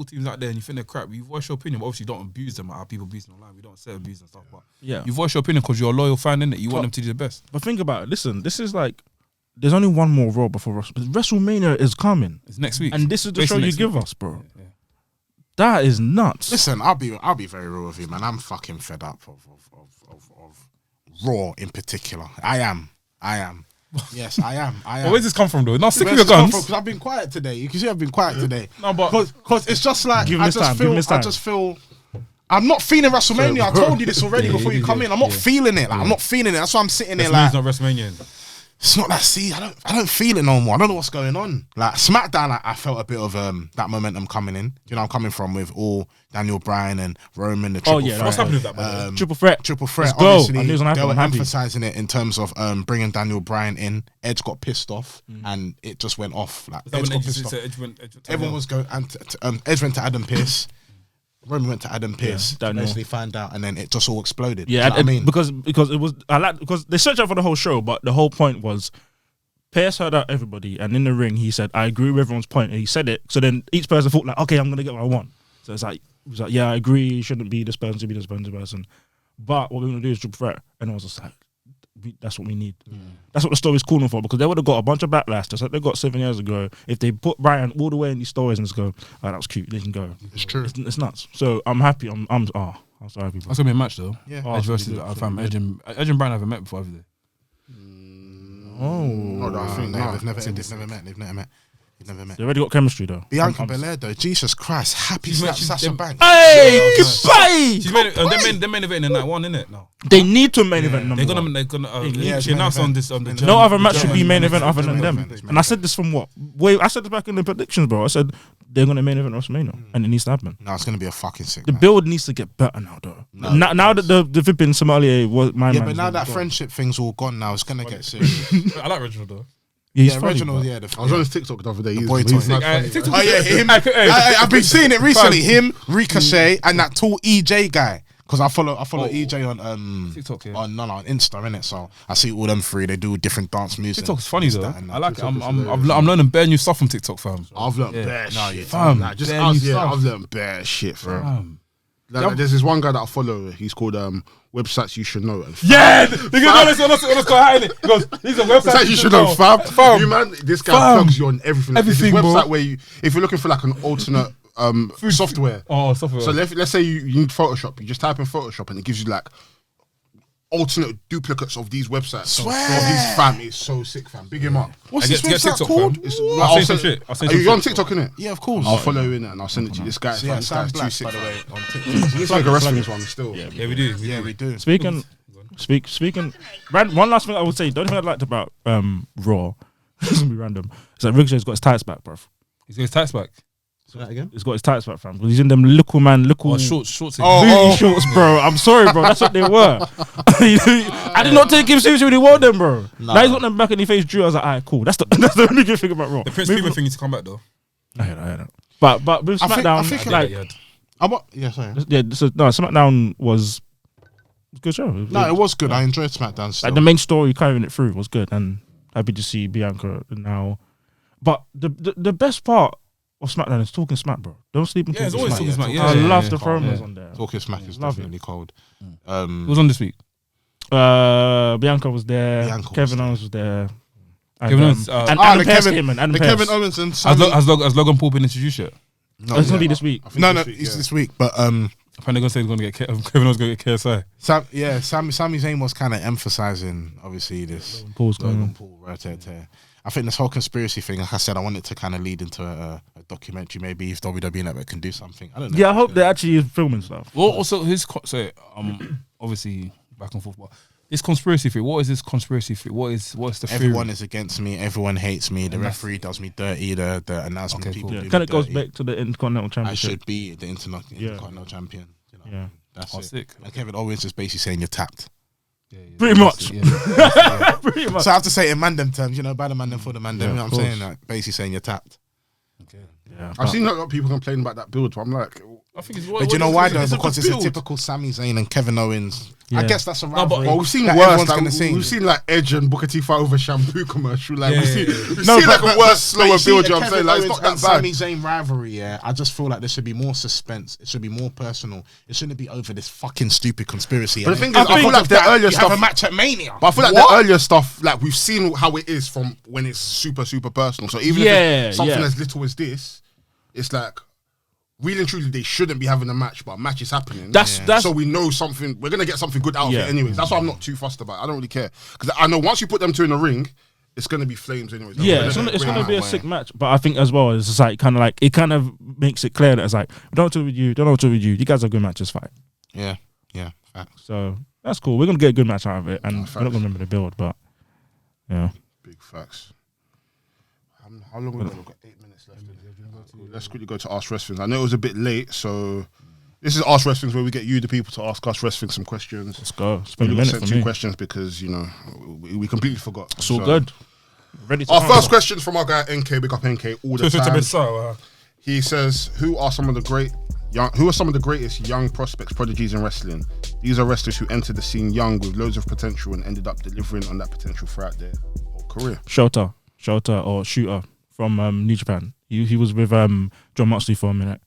team's out there and you think they're crap, you voice your opinion. But obviously, don't abuse them. Like how people abuse them online. We don't say abuse and stuff, but Yeah. you voice your opinion because you're a loyal fan, innit? You want them to do the best. But think about it. Listen, this is like, there's only one more Raw before WrestleMania is coming, It's next week, and this is the show Basically you next give week. us, bro. Yeah. That is nuts. Listen, I'll be very real with you, man. I'm fucking fed up of Raw in particular. I am. Yes, I am. But where's this come from, though? Now stick with Where's your this come guns. from? 'Cause I've been quiet today. You can see I've been quiet today. No, but Because it's just like Give him I this just time, give him feel. this I time. just feel I'm not feeling WrestleMania. I told you this already before you come in. I'm not feeling it. Like I'm not feeling it. That's why I'm sitting there like. It's not WrestleMania. It's not that. See, I don't feel it no more. I don't know what's going on. Like SmackDown, I felt a bit of that momentum coming in. You know, I'm coming from with all Daniel Bryan and Roman, the triple threat. What's happening with that, man? Triple threat. Let's go. Obviously, they were happy. emphasizing it in terms of bringing Daniel Bryan in. Edge got pissed off, and it just went off. Like Edge got pissed off. Everyone was going. Edge went to Adam Pearce. Roman went to Adam Pearce to basically find out, and then it just all exploded. Yeah, I mean, because it was because they searched out for the whole show, but the whole point was Pearce heard out everybody, and in the ring he said, "I agree with everyone's point," and he said it. So then each person thought like, "Okay, I'm gonna get what I want." So it's like he was like, "Yeah, I agree. It shouldn't be this person, should be this person." But what we're gonna do is triple threat, and I was just like, "That's what we need. That's what the story's calling for." Because they would have got a bunch of backlash, just like they got 7 years ago. If they put Bryan all the way in these stories and just go, "Oh, that was cute," they can go. it's true. It's nuts. So I'm happy. I'm so happy. That's gonna be a match though. Yeah. Edge versus Edge and Bryan haven't met before, have they? No, I think They've never met. They already got chemistry though. Bianca Belair though, Jesus Christ, happy slap Sasha Banks. Hey, goodbye. She's they're main event in that one, innit? No, They need to main event number they're one. gonna. She announced on this on the. No other match should be main event It's other than main them. event, it's main And I said this from what? Wait, I said this back in the predictions, bro. I said they're gonna main event WrestleMania, and it needs to happen. No, it's gonna be a fucking sick. The match. build needs to get better now, though. Now that the Vipin Somalia was my Yeah, man. but now that friendship thing's all gone, now it's gonna get serious. I like Reginald though. yeah, he's Yeah, funny, Reginald. bro. Yeah, I was on his TikTok the other day. boy He's toy. mad funny. TikTok- Oh yeah, him. I've been seeing it recently. Him, Ricochet, and that tall EJ guy. Because I follow EJ on TikTok, yeah. on Insta, innit? So I see all them three. They do different dance music. TikTok's funny though. That and that. I like it. TikTok is I'm learning bare new stuff from TikTok, fam. I've learned Yeah. bare No, shit. you Fam, Like, just bare us, new yeah, stuff. I've learned bare shit, bro. Fam. Like, there's this one guy that I follow. He's called Websites You Should Know. And Yeah, because let's go hide it. Because these are websites Websites You Should Know, fam. Fam. You man, this guy Fam. plugs you on everything. Like, there's this Everything, bro. website where if you're looking for like an alternate software. Oh, software. So let's say you need Photoshop. You just type in Photoshop and it gives you like alternate duplicates of these websites. Swear. So his fam is so sick, fam. Big him up. What's I this get website TikTok, called? fam. It's, I'll I'll send some send- shit. I'll send Are some you on shit. TikTok, innit? Yeah, of course. I'll follow you in it and I'll send it to you. This guy, So yeah, this Sam guy's too Black, sick. by the fam. way, on TikTok. He's like a wrestling one still. Yeah, we do. Yeah, we do. Speaking, one last thing I would say. The only thing I liked about Raw, it's gonna be random. It's like Ricochet's got his tights back, bro. He's got his tights back. Say that again. He's got his tights back, fam. Because he's in them little Shorts. booty shorts, bro. I'm sorry, bro. That's what they were. I did not take him seriously when he wore them, bro. Now he's got them back and he face Drew. I was like, alright, cool. That's the only good thing about Raw. The Prince Steven thing needs to come back though. I heard that. But with I think- SmackDown, I think it- like, Yeah, sorry. yeah, so no, SmackDown was a good show. No, it was good. I enjoyed SmackDown still. Like the main story carrying it through was good, and happy to see Bianca now. But the best part of SmackDown is talking smack, bro. Don't sleep on Yeah, it's talking always smack. talking smack. I Yeah, love yeah, the yeah. promos Yeah. on there. Talking smack is Love it. definitely cold. Who was on this week? Bianca was there. Bianca was Kevin there. Owens was there. And, Kevin Owens, and the Adam Pearce Kevin- came in. Adam The Pearce. Kevin Owens and Sammy. Has Logan Paul been introduced yet? No, It's gonna be this week. I think no, this week, it's yeah. this week. But Apparently they're gonna say he's gonna get Kevin Owens gonna get KSI. Sami Zayn was kind of emphasizing obviously this Paul's going Logan on. Paul, I think this whole conspiracy thing, like I said, I want it to kind of lead into a documentary. Maybe if WWE Network can do something. I don't know. Yeah, I hope they're actually filming stuff. Well, also obviously back and forth. But this conspiracy theory. What is this conspiracy theory? What's the theory? Everyone is against me. Everyone hates me. The referee does me dirty. The announcement Okay, people cool. do me Kind of goes dirty. back to the Intercontinental I Championship. should be the Intercontinental champion. You know, Yeah. that's Oh, it. sick. And Kevin Owens is basically saying you're tapped. Pretty much. Yeah. Pretty much. So I have to say it in Mandem terms, by the Mandem for the Mandem. Yeah, You know of what I'm course. saying? Like, basically saying you're tapped. Yeah. I've seen a lot of people complaining about that build, but I'm like, I think it's But you know why though? It's Because it's a build. typical Sami Zayn and Kevin Owens. Yeah. I guess that's a but- rivalry. well, we've seen that worse. everyone's Like, gonna see. we've seen like Edge and Booker T fight over shampoo commercial. Like Yeah, we've seen, yeah, yeah. we've No, seen like a worse, slower you see build. a You know what I'm saying? Kevin Like it's Owens not and that bad. Sami Zayn rivalry, yeah. I just feel like there should be more suspense. It should be more personal. It shouldn't be over this fucking stupid conspiracy. But the And thing is, I feel like the earlier you have stuff. a match at Mania. But I feel like What? the earlier stuff, like we've seen how it is from when it's super, super personal. So even if Yeah, it's something yeah. as little as this, it's like really and truly they shouldn't be having a match, but a match is happening. That's- so we know something. We're gonna get something good out of Yeah. it, anyways. That's why I'm not too fussed about it. I don't really care because I know once you put them two in the ring, it's gonna be flames anyways. Yeah, it's gonna be a sick match. But I think as well, it's just like it kind of makes it clear that it's like, don't talk with you. You guys are good matches, fight. Yeah, facts. So that's cool. We're gonna get a good match out of it, and we're not gonna remember the build, but yeah. Big facts. How long we got? We've got 8 minutes left. Let's quickly go to Ask Wrestlings. I know it was a bit late, so this is Ask Wrestlings where we get you, the people, to ask us Wrestling some questions. Let's go. Spend a minute for me. 2 questions because we completely forgot. It's all good. Ready to our first question from our guy NK. Big up NK all the time. So, He says, "Who are some of the greatest young prospects, prodigies in wrestling? These are wrestlers who entered the scene young with loads of potential and ended up delivering on that potential throughout their whole career." Shota or Shooter from New Japan. He was with John Moxley for a minute.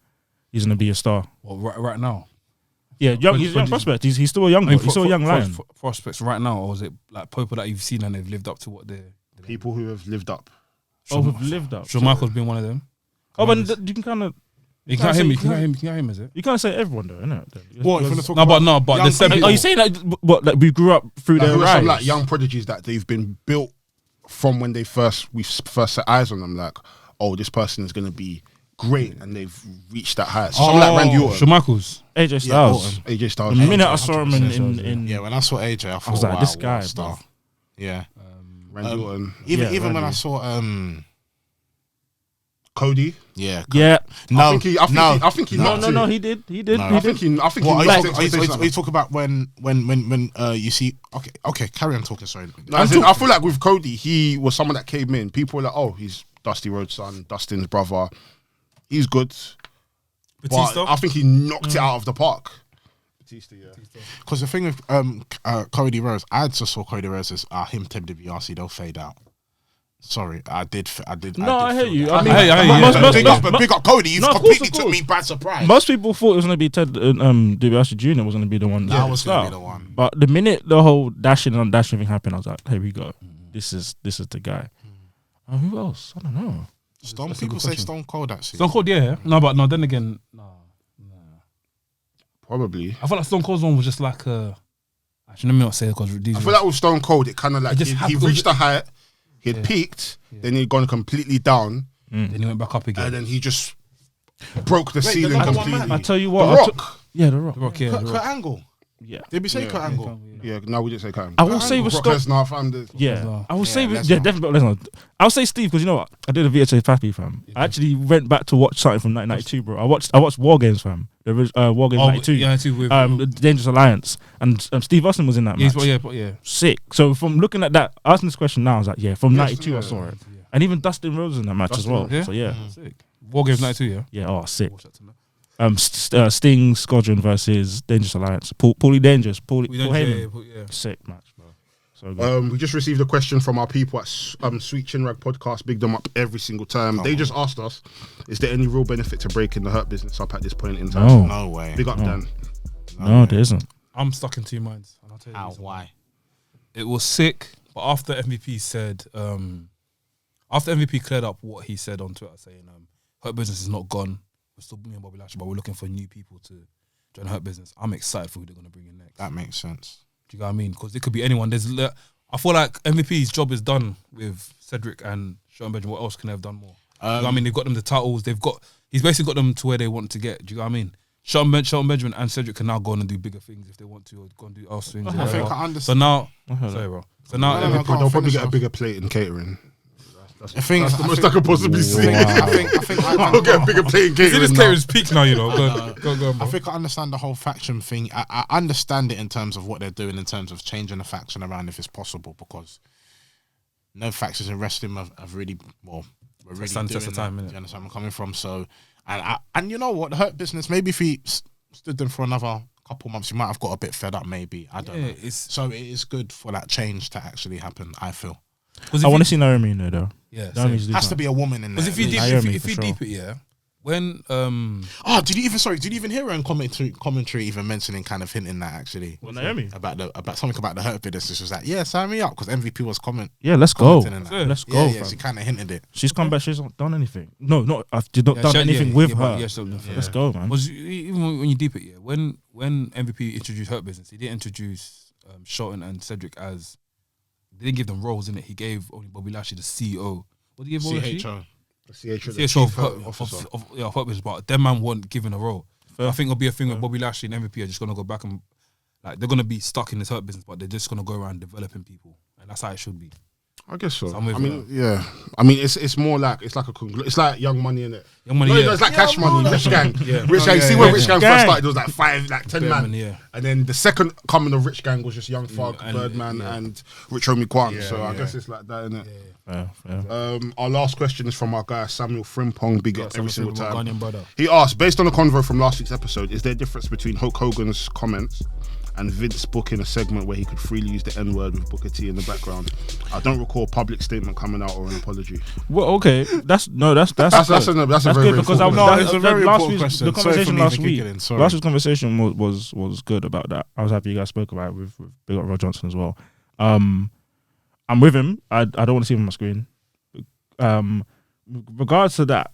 He's gonna be a star. Well, right now. Yeah, he's a young prospect. He's still a young boy. He's still a young lion. Prospects right now, or is it like people that you've seen and they've lived up to what they're people who have lived up? Who've lived up. Shawn Michaels been one of them. Oh, but you can kind of. You can't hear me. Can you hear him? Is it? You can't say everyone though, innit? What? But there's Are you saying that what like we grew up through their who are rise? some like young prodigies that they've been built from when we first set eyes on them? Like, oh, this person is going to be great, and they've reached that height. So like Randy Orton, Shawn Michaels, AJ Styles. AJ Styles. The minute I saw him in when I saw AJ, I was like, wow, this guy, what a star. Yeah. Randy Orton. Even when I saw Cody. Yeah. I think he knocked it. No, he did. I think he knocked you talk about when you see okay, carry on talking, sorry. I feel like with Cody, he was someone that came in. People were like, oh, he's Dusty Rhodes' son, Dustin's brother. He's good. Batista? But I think he knocked it out of the park. Batista, yeah. Because the thing with Cody Rhodes, I just saw Cody Rhodes as him WRC, they'll fade out. Sorry, I did. No, I hear you. I mean, big up Cody. You've completely took me by surprise. Most people thought it was going to be Ted DiBiase Jr. was going to be the one. That was going to be the one. But the minute the whole dashing and undashing thing happened, I was like, here we go. This is the guy. Who else? I don't know. People say Stone Cold actually. Stone Cold, yeah. No, then again, no. Probably. I feel like Stone Cold's one was just like actually, let me not say it because I feel like with Stone Cold, it kind of like he reached the height. He had peaked, then he'd gone completely down. Then he went back up again. And then he just broke the ceiling completely. I tell you what. The Rock. The Rock. The Rock, yeah. Kurt Angle. Yeah. Did we say Kurt Angle? Yeah, no, we didn't say Kurt Angle. I will say with Brock Stone. Lesnar, fam. Yeah. I will say with Lesnar. definitely Lesnar. I'll say Steve because you know what? I did a VHS Pappy, fam. I actually went back to watch something from 1992, bro. I watched War Games, fam. The War Games 92. Yeah, with the Dangerous Alliance, and Steve Austin was in that match. Yeah. Sick. So from looking at that, asking this question now, I was like, yeah, from 92 I saw it. Yeah. And even Dustin Rhodes in that match as well. Yeah? So yeah. Sick. War Games 92, yeah? Yeah, oh, sick. Sting Squadron versus Dangerous Alliance. Paulie Dangerous. Paul Heyman. Sick match, bro. So good. We just received a question from our people at Sweet Chinrag Podcast. Big them up every single time. They just asked us, is there any real benefit to breaking the Hurt Business up at this point in time? No way. Big up, Dan. No, there isn't. I'm stuck in 2 minds. And I'll tell you the reason why? It was sick, but after MVP said, after MVP cleared up what he said on Twitter, saying Hurt Business is not gone. We're still me and Bobby Lashley, but we're looking for new people to join Hurt Business. I'm excited for who they're going to bring in next. That makes sense. Do you know what I mean? Because it could be anyone. I feel like MVP's job is done with Cedric and Shelton Benjamin. What else can they have done more? Do you know what I mean? They've got them the titles. He's basically got them to where they want to get. Do you know what I mean? Shelton Benjamin and Cedric can now go on and do bigger things if they want to, or go and do else things. I think I understand. So now, sorry, bro. So now they'll probably get a bigger plate in catering. That's the most I could possibly see. I think I'll get a bigger plate in catering. See, this catering's peak now, you know. Go, bro. I think I understand the whole faction thing. I understand it in terms of what they're doing, in terms of changing the faction around if it's possible, because no factions in wrestling have really, well, we're really doing test of time, that. Do you understand where I'm coming from? So, and you know what, the Hurt Business, maybe if he stood them for another couple months, he might have got a bit fed up, maybe. I don't know. So it is good for that change to actually happen, I feel. I want to see Naomi in there, though. Yeah, has to be a woman in there. Because if you deep it, yeah. When did you even hear her in commentary even mentioning, kind of hinting that actually? Well, Naomi about something about the Hurt Business. She was like, yeah, sign me up, because MVP was Yeah, let's go. Let's go. Yeah, she kind of hinted it. She's come back. She's not done anything. No, I've done anything with her. Let's go, man. Even when you deep it, yeah. When MVP introduced Hurt Business, he didn't introduce Shelton and Cedric as they didn't give them roles in it. He gave only Bobby Lashley the CEO. What did he give Bobby Lashley? CHO. The CHO officer. of purpose, but them man weren't given a role. I think it'll be a thing with Bobby Lashley and MVP are just gonna go back and like they're gonna be stuck in this hurt business, but they're just gonna go around developing people, and that's how it should be. I guess so. So I'm with I you. mean, yeah. I mean, it's more like it's like it's like Young Money, innit? Young Money, No, yeah. it's like Cash Money, Rich Gang. Yeah. Rich Gang. yeah, See when yeah. Rich Gang Gang. first started, it was like 5, like 10 man. Birdman, yeah. And then the second coming of Rich Gang was just Young Thug, and- Birdman, yeah. and Rich Homie Kwan. Yeah, So I yeah. guess it's like that, innit? Fair. Our last question is from our guy Samuel Frimpong. Big up every single time. Ghanaian brother. He asked, based on the convo from last week's episode, is there a difference between Hulk Hogan's comments and Vince booking a segment where he could freely use the N-word with Booker T in the background? I don't recall a public statement coming out or an apology. Well, okay, that's That's a good very because important No, question. it's a very last important week's- question. The Sorry for conversation me last for week, giggling, sorry. last week's conversation was good about that. I was happy you guys spoke about it with Big Up Rod Johnson as well. I'm with him. I don't want to see him on my screen. Regards to that,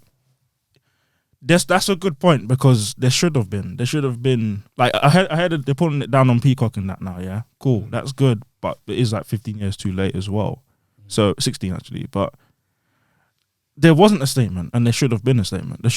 that's a good point because there should have been like I heard they're putting it down on Peacock and that now. Yeah, cool, that's good, but it is like 15 years too late as well. So 16 actually, but there wasn't a statement, and there should have been a statement. There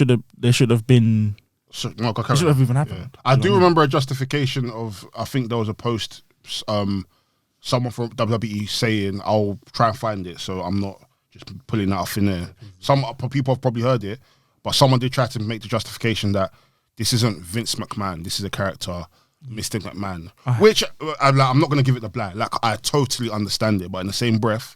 should have been. So, no, go It carry should on. have even happened. Yeah. I do remember a justification of, I think there was a post, someone from WWE saying, I'll try and find it, so I'm not just pulling that off in there. Some people have probably heard it, but someone did try to make the justification that this isn't Vince McMahon, this is a character, Mr. McMahon, which I'm not going to give it the blind. Like, I totally understand it, but in the same breath,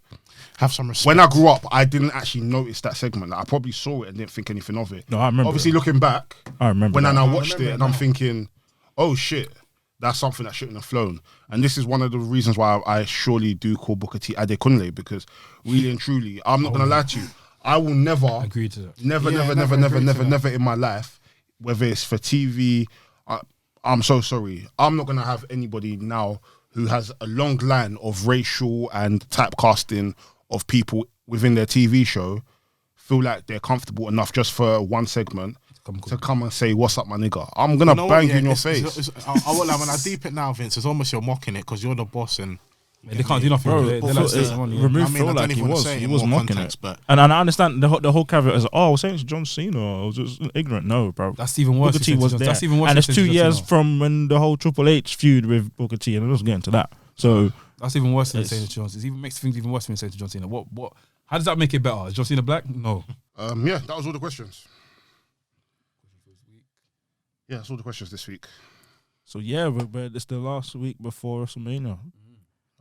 Have some respect. when I grew up, I didn't actually notice that segment. Like, I probably saw it and didn't think anything of it. No, I remember Obviously, it. looking back, I remember when that. I now watched it and I'm thinking, oh shit, that's something that shouldn't have flown. And this is one of the reasons why I surely do call Booker T Adekunle, because really and truly, I'm not going to lie to you, I will never, Agree to that. never in my life, whether it's for TV, I'm so sorry. I'm not going to have anybody now who has a long line of racial and typecasting of people within their TV show feel like they're comfortable enough just for one segment to come and say, what's up, my nigga? I'm going to bang you in your face. I will like when I deep it now, Vince. It's almost you're mocking it because you're the boss and. They can't do nothing. Bro, They're but like Phil- saying money, yeah. remove I mean, Phil I don't like even he wanna was. say it He in was more mocking context, it. but- And I understand the whole caveat is, I was saying it's John Cena. I was just ignorant. No, bro. That's even worse. Booker T was there. That's even worse. And it's than 2 John years Cena. from when the whole Triple H feud with Booker T, and I was getting to that. So That's even worse than It's- saying to John Cena. It even makes things even worse when you say to John Cena. What? How does that make it better? Is John Cena black? No. Yeah, that was all the questions. Yeah, that's all the questions this week. yeah, but it's the last week before WrestleMania.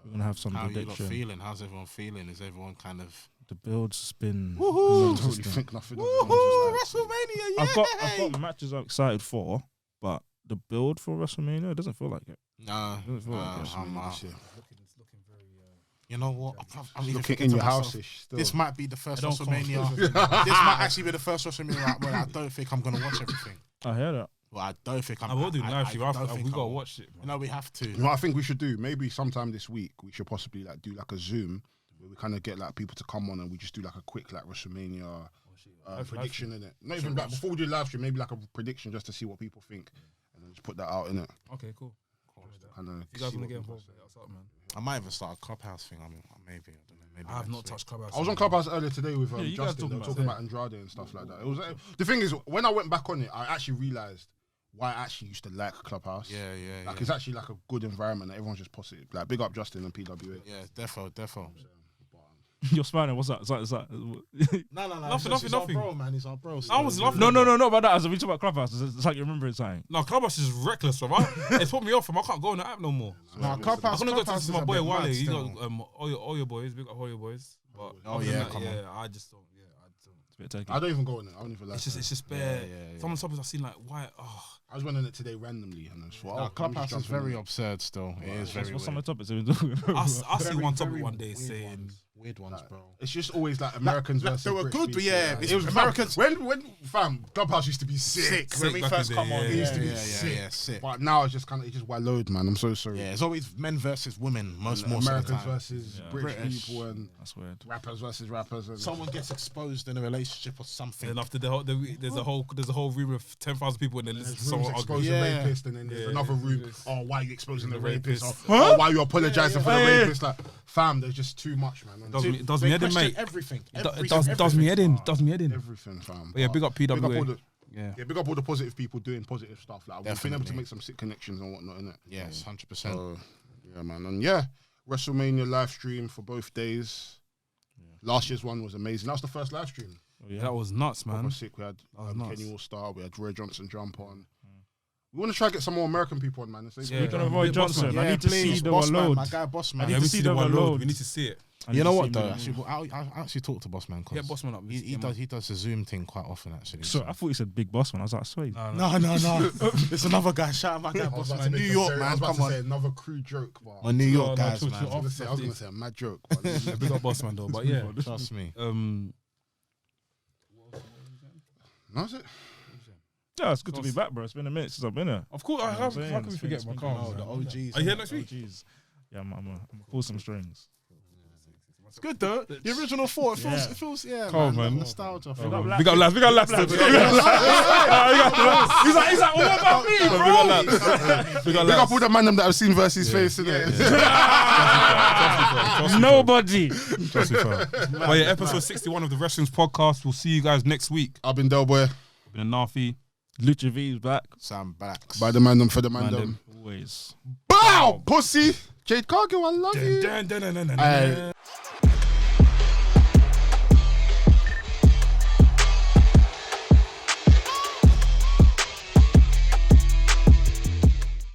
We're gonna have some How are you lot prediction. feeling? How's everyone feeling? Is everyone kind of? The build's been. I totally think nothing of it. I'm just like- WrestleMania! I've got matches I'm excited for, but the build for WrestleMania it doesn't feel like it. No, Doesn't feel like it. you know what? I'm even Looking thinking in to your myself, house-ish still. This might be the first don't WrestleMania. This might actually be the first WrestleMania where I don't think I'm gonna watch everything. I hear that. Well, I don't think I'm. I will do live I stream. don't think We I gotta will. watch it. You know, we have to. You know what I think we should do? Maybe sometime this week we should possibly like do like a Zoom where we kind of get like people to come on and we just do like a quick like WrestleMania prediction in it. Not even like before we do live stream, maybe like a prediction just to see what people think, and then just put that out in it. Okay, cool. Kind of. You guys wanna get involved? What's up, man? I might even start a Clubhouse thing. I mean, maybe I don't know. Maybe I have next not week. touched Clubhouse. I was on Clubhouse earlier today with you guys Justin. They were talking talking about Andrade and stuff like that. It was the thing is when I went back on it, I actually realized why I actually used to like Clubhouse. Yeah. Like it's actually like a good environment. And everyone's just positive. Like big up Justin and PWA. Yeah, defo. You're smiling. What's that? It's like No. Nothing. He's our bro, man. He's our bro. I was laughing. no, about that. As we talk about Clubhouse, it's like you remember it saying. No, Clubhouse is reckless, bro. It's put me off. I can't go on the app no more. No, Clubhouse. I'm gonna go Clubhouse to is my a boy bit Wale. mad He still. got all your boys. Big up all your boys. But Oh, other than yeah, that, come on. I just don't. Yeah, I don't. It's a bit taken. I don't even go on it. I don't even like It's just bare. Some of the topics I've seen like why. Oh, I was running it today randomly and I just thought, No, oh, Clubhouse I'm is just very jumping absurd still. It is very What's some weird. of the topics we've been talking about? I see Very, one topic very one day weird saying ones. weird ones, bro. It's just always like Americans versus they were British good, but people, yeah, It was Americans- When fam, Clubhouse used to be sick. When we back first in the come day, on, yeah, it used to be yeah, sick. But now it's just kind of wallowed, man. I'm so sorry. Yeah, it's always men versus women most of the Americans time. versus British people and That's weird. rappers versus rappers. And Someone gets exposed in a relationship or something. And after there's a whole room of 10,000 people and then listen to there's someone rooms argue. exposing Yeah. rapist, and then there's another room. Oh, why are you exposing the rapist? rapist. Oh, why are you apologizing for the rapist? Like, fam, there's just too much, man. Does me head in, mate. Everything. It does me head in. Does me head in. Everything, fam. But yeah, big up Big up all PWA. the, Yeah. big up all the positive people doing positive stuff. Like, we've been able to Definitely. make some sick connections and whatnot, innit? Yes, 100%. So, yeah, man. And yeah, WrestleMania live stream for both days. Last year's one was amazing. That was the first live stream. That was nuts, man. Proper sick. We had was nuts. Kenny All Star. We had Roy Johnson jump on. We want to try to get some more American people on, man. Yeah. Speaking of Roy Big boss Johnson, man. I need to see the Boss Man, load. my guy, Boss Man. I need Yeah, to we see see the the one load. load. We need to see it. You know what see though? me. Actually, I actually talked to Boss Man. Get Bossman up. He does the Zoom thing quite often. Actually, So I thought you said Big Boss man. I was like, sweet. no. There's another guy. Shout out my guy, I was Boss about Man. to New make a York very- I man. was about Come to say on, another crude joke, but my New York no, guys, chill, man. chill. I was going to say a mad joke. But Yeah, big up Bossman though. But yeah, Trust me. that's it. Yeah, it's good to be back, bro. It's been a minute since I've been here. of course. How can we forget my car? The OGs. Are you here next week? Jeez. Yeah, I'm gonna pull some strings. It's good though. The original four. It feels. Yeah, Cold, man. man. Nostalgia. Big up lads. Big up lads. Big up He's like, what about me, lads. Big up all the man that I've seen versus face, innit? Nobody. Trust me, fam. But yeah, episode 61 of the Wrestling's podcast. We'll see you guys next week. I've been Del Boy. Been a Nafi. Lucha V's back. Sam Blacks. By the Mandem for the Mandem. Always. Bow! Pussy! Jade Cargill, I love you. Dun, dun, dun, dun, dun, dun. Aye.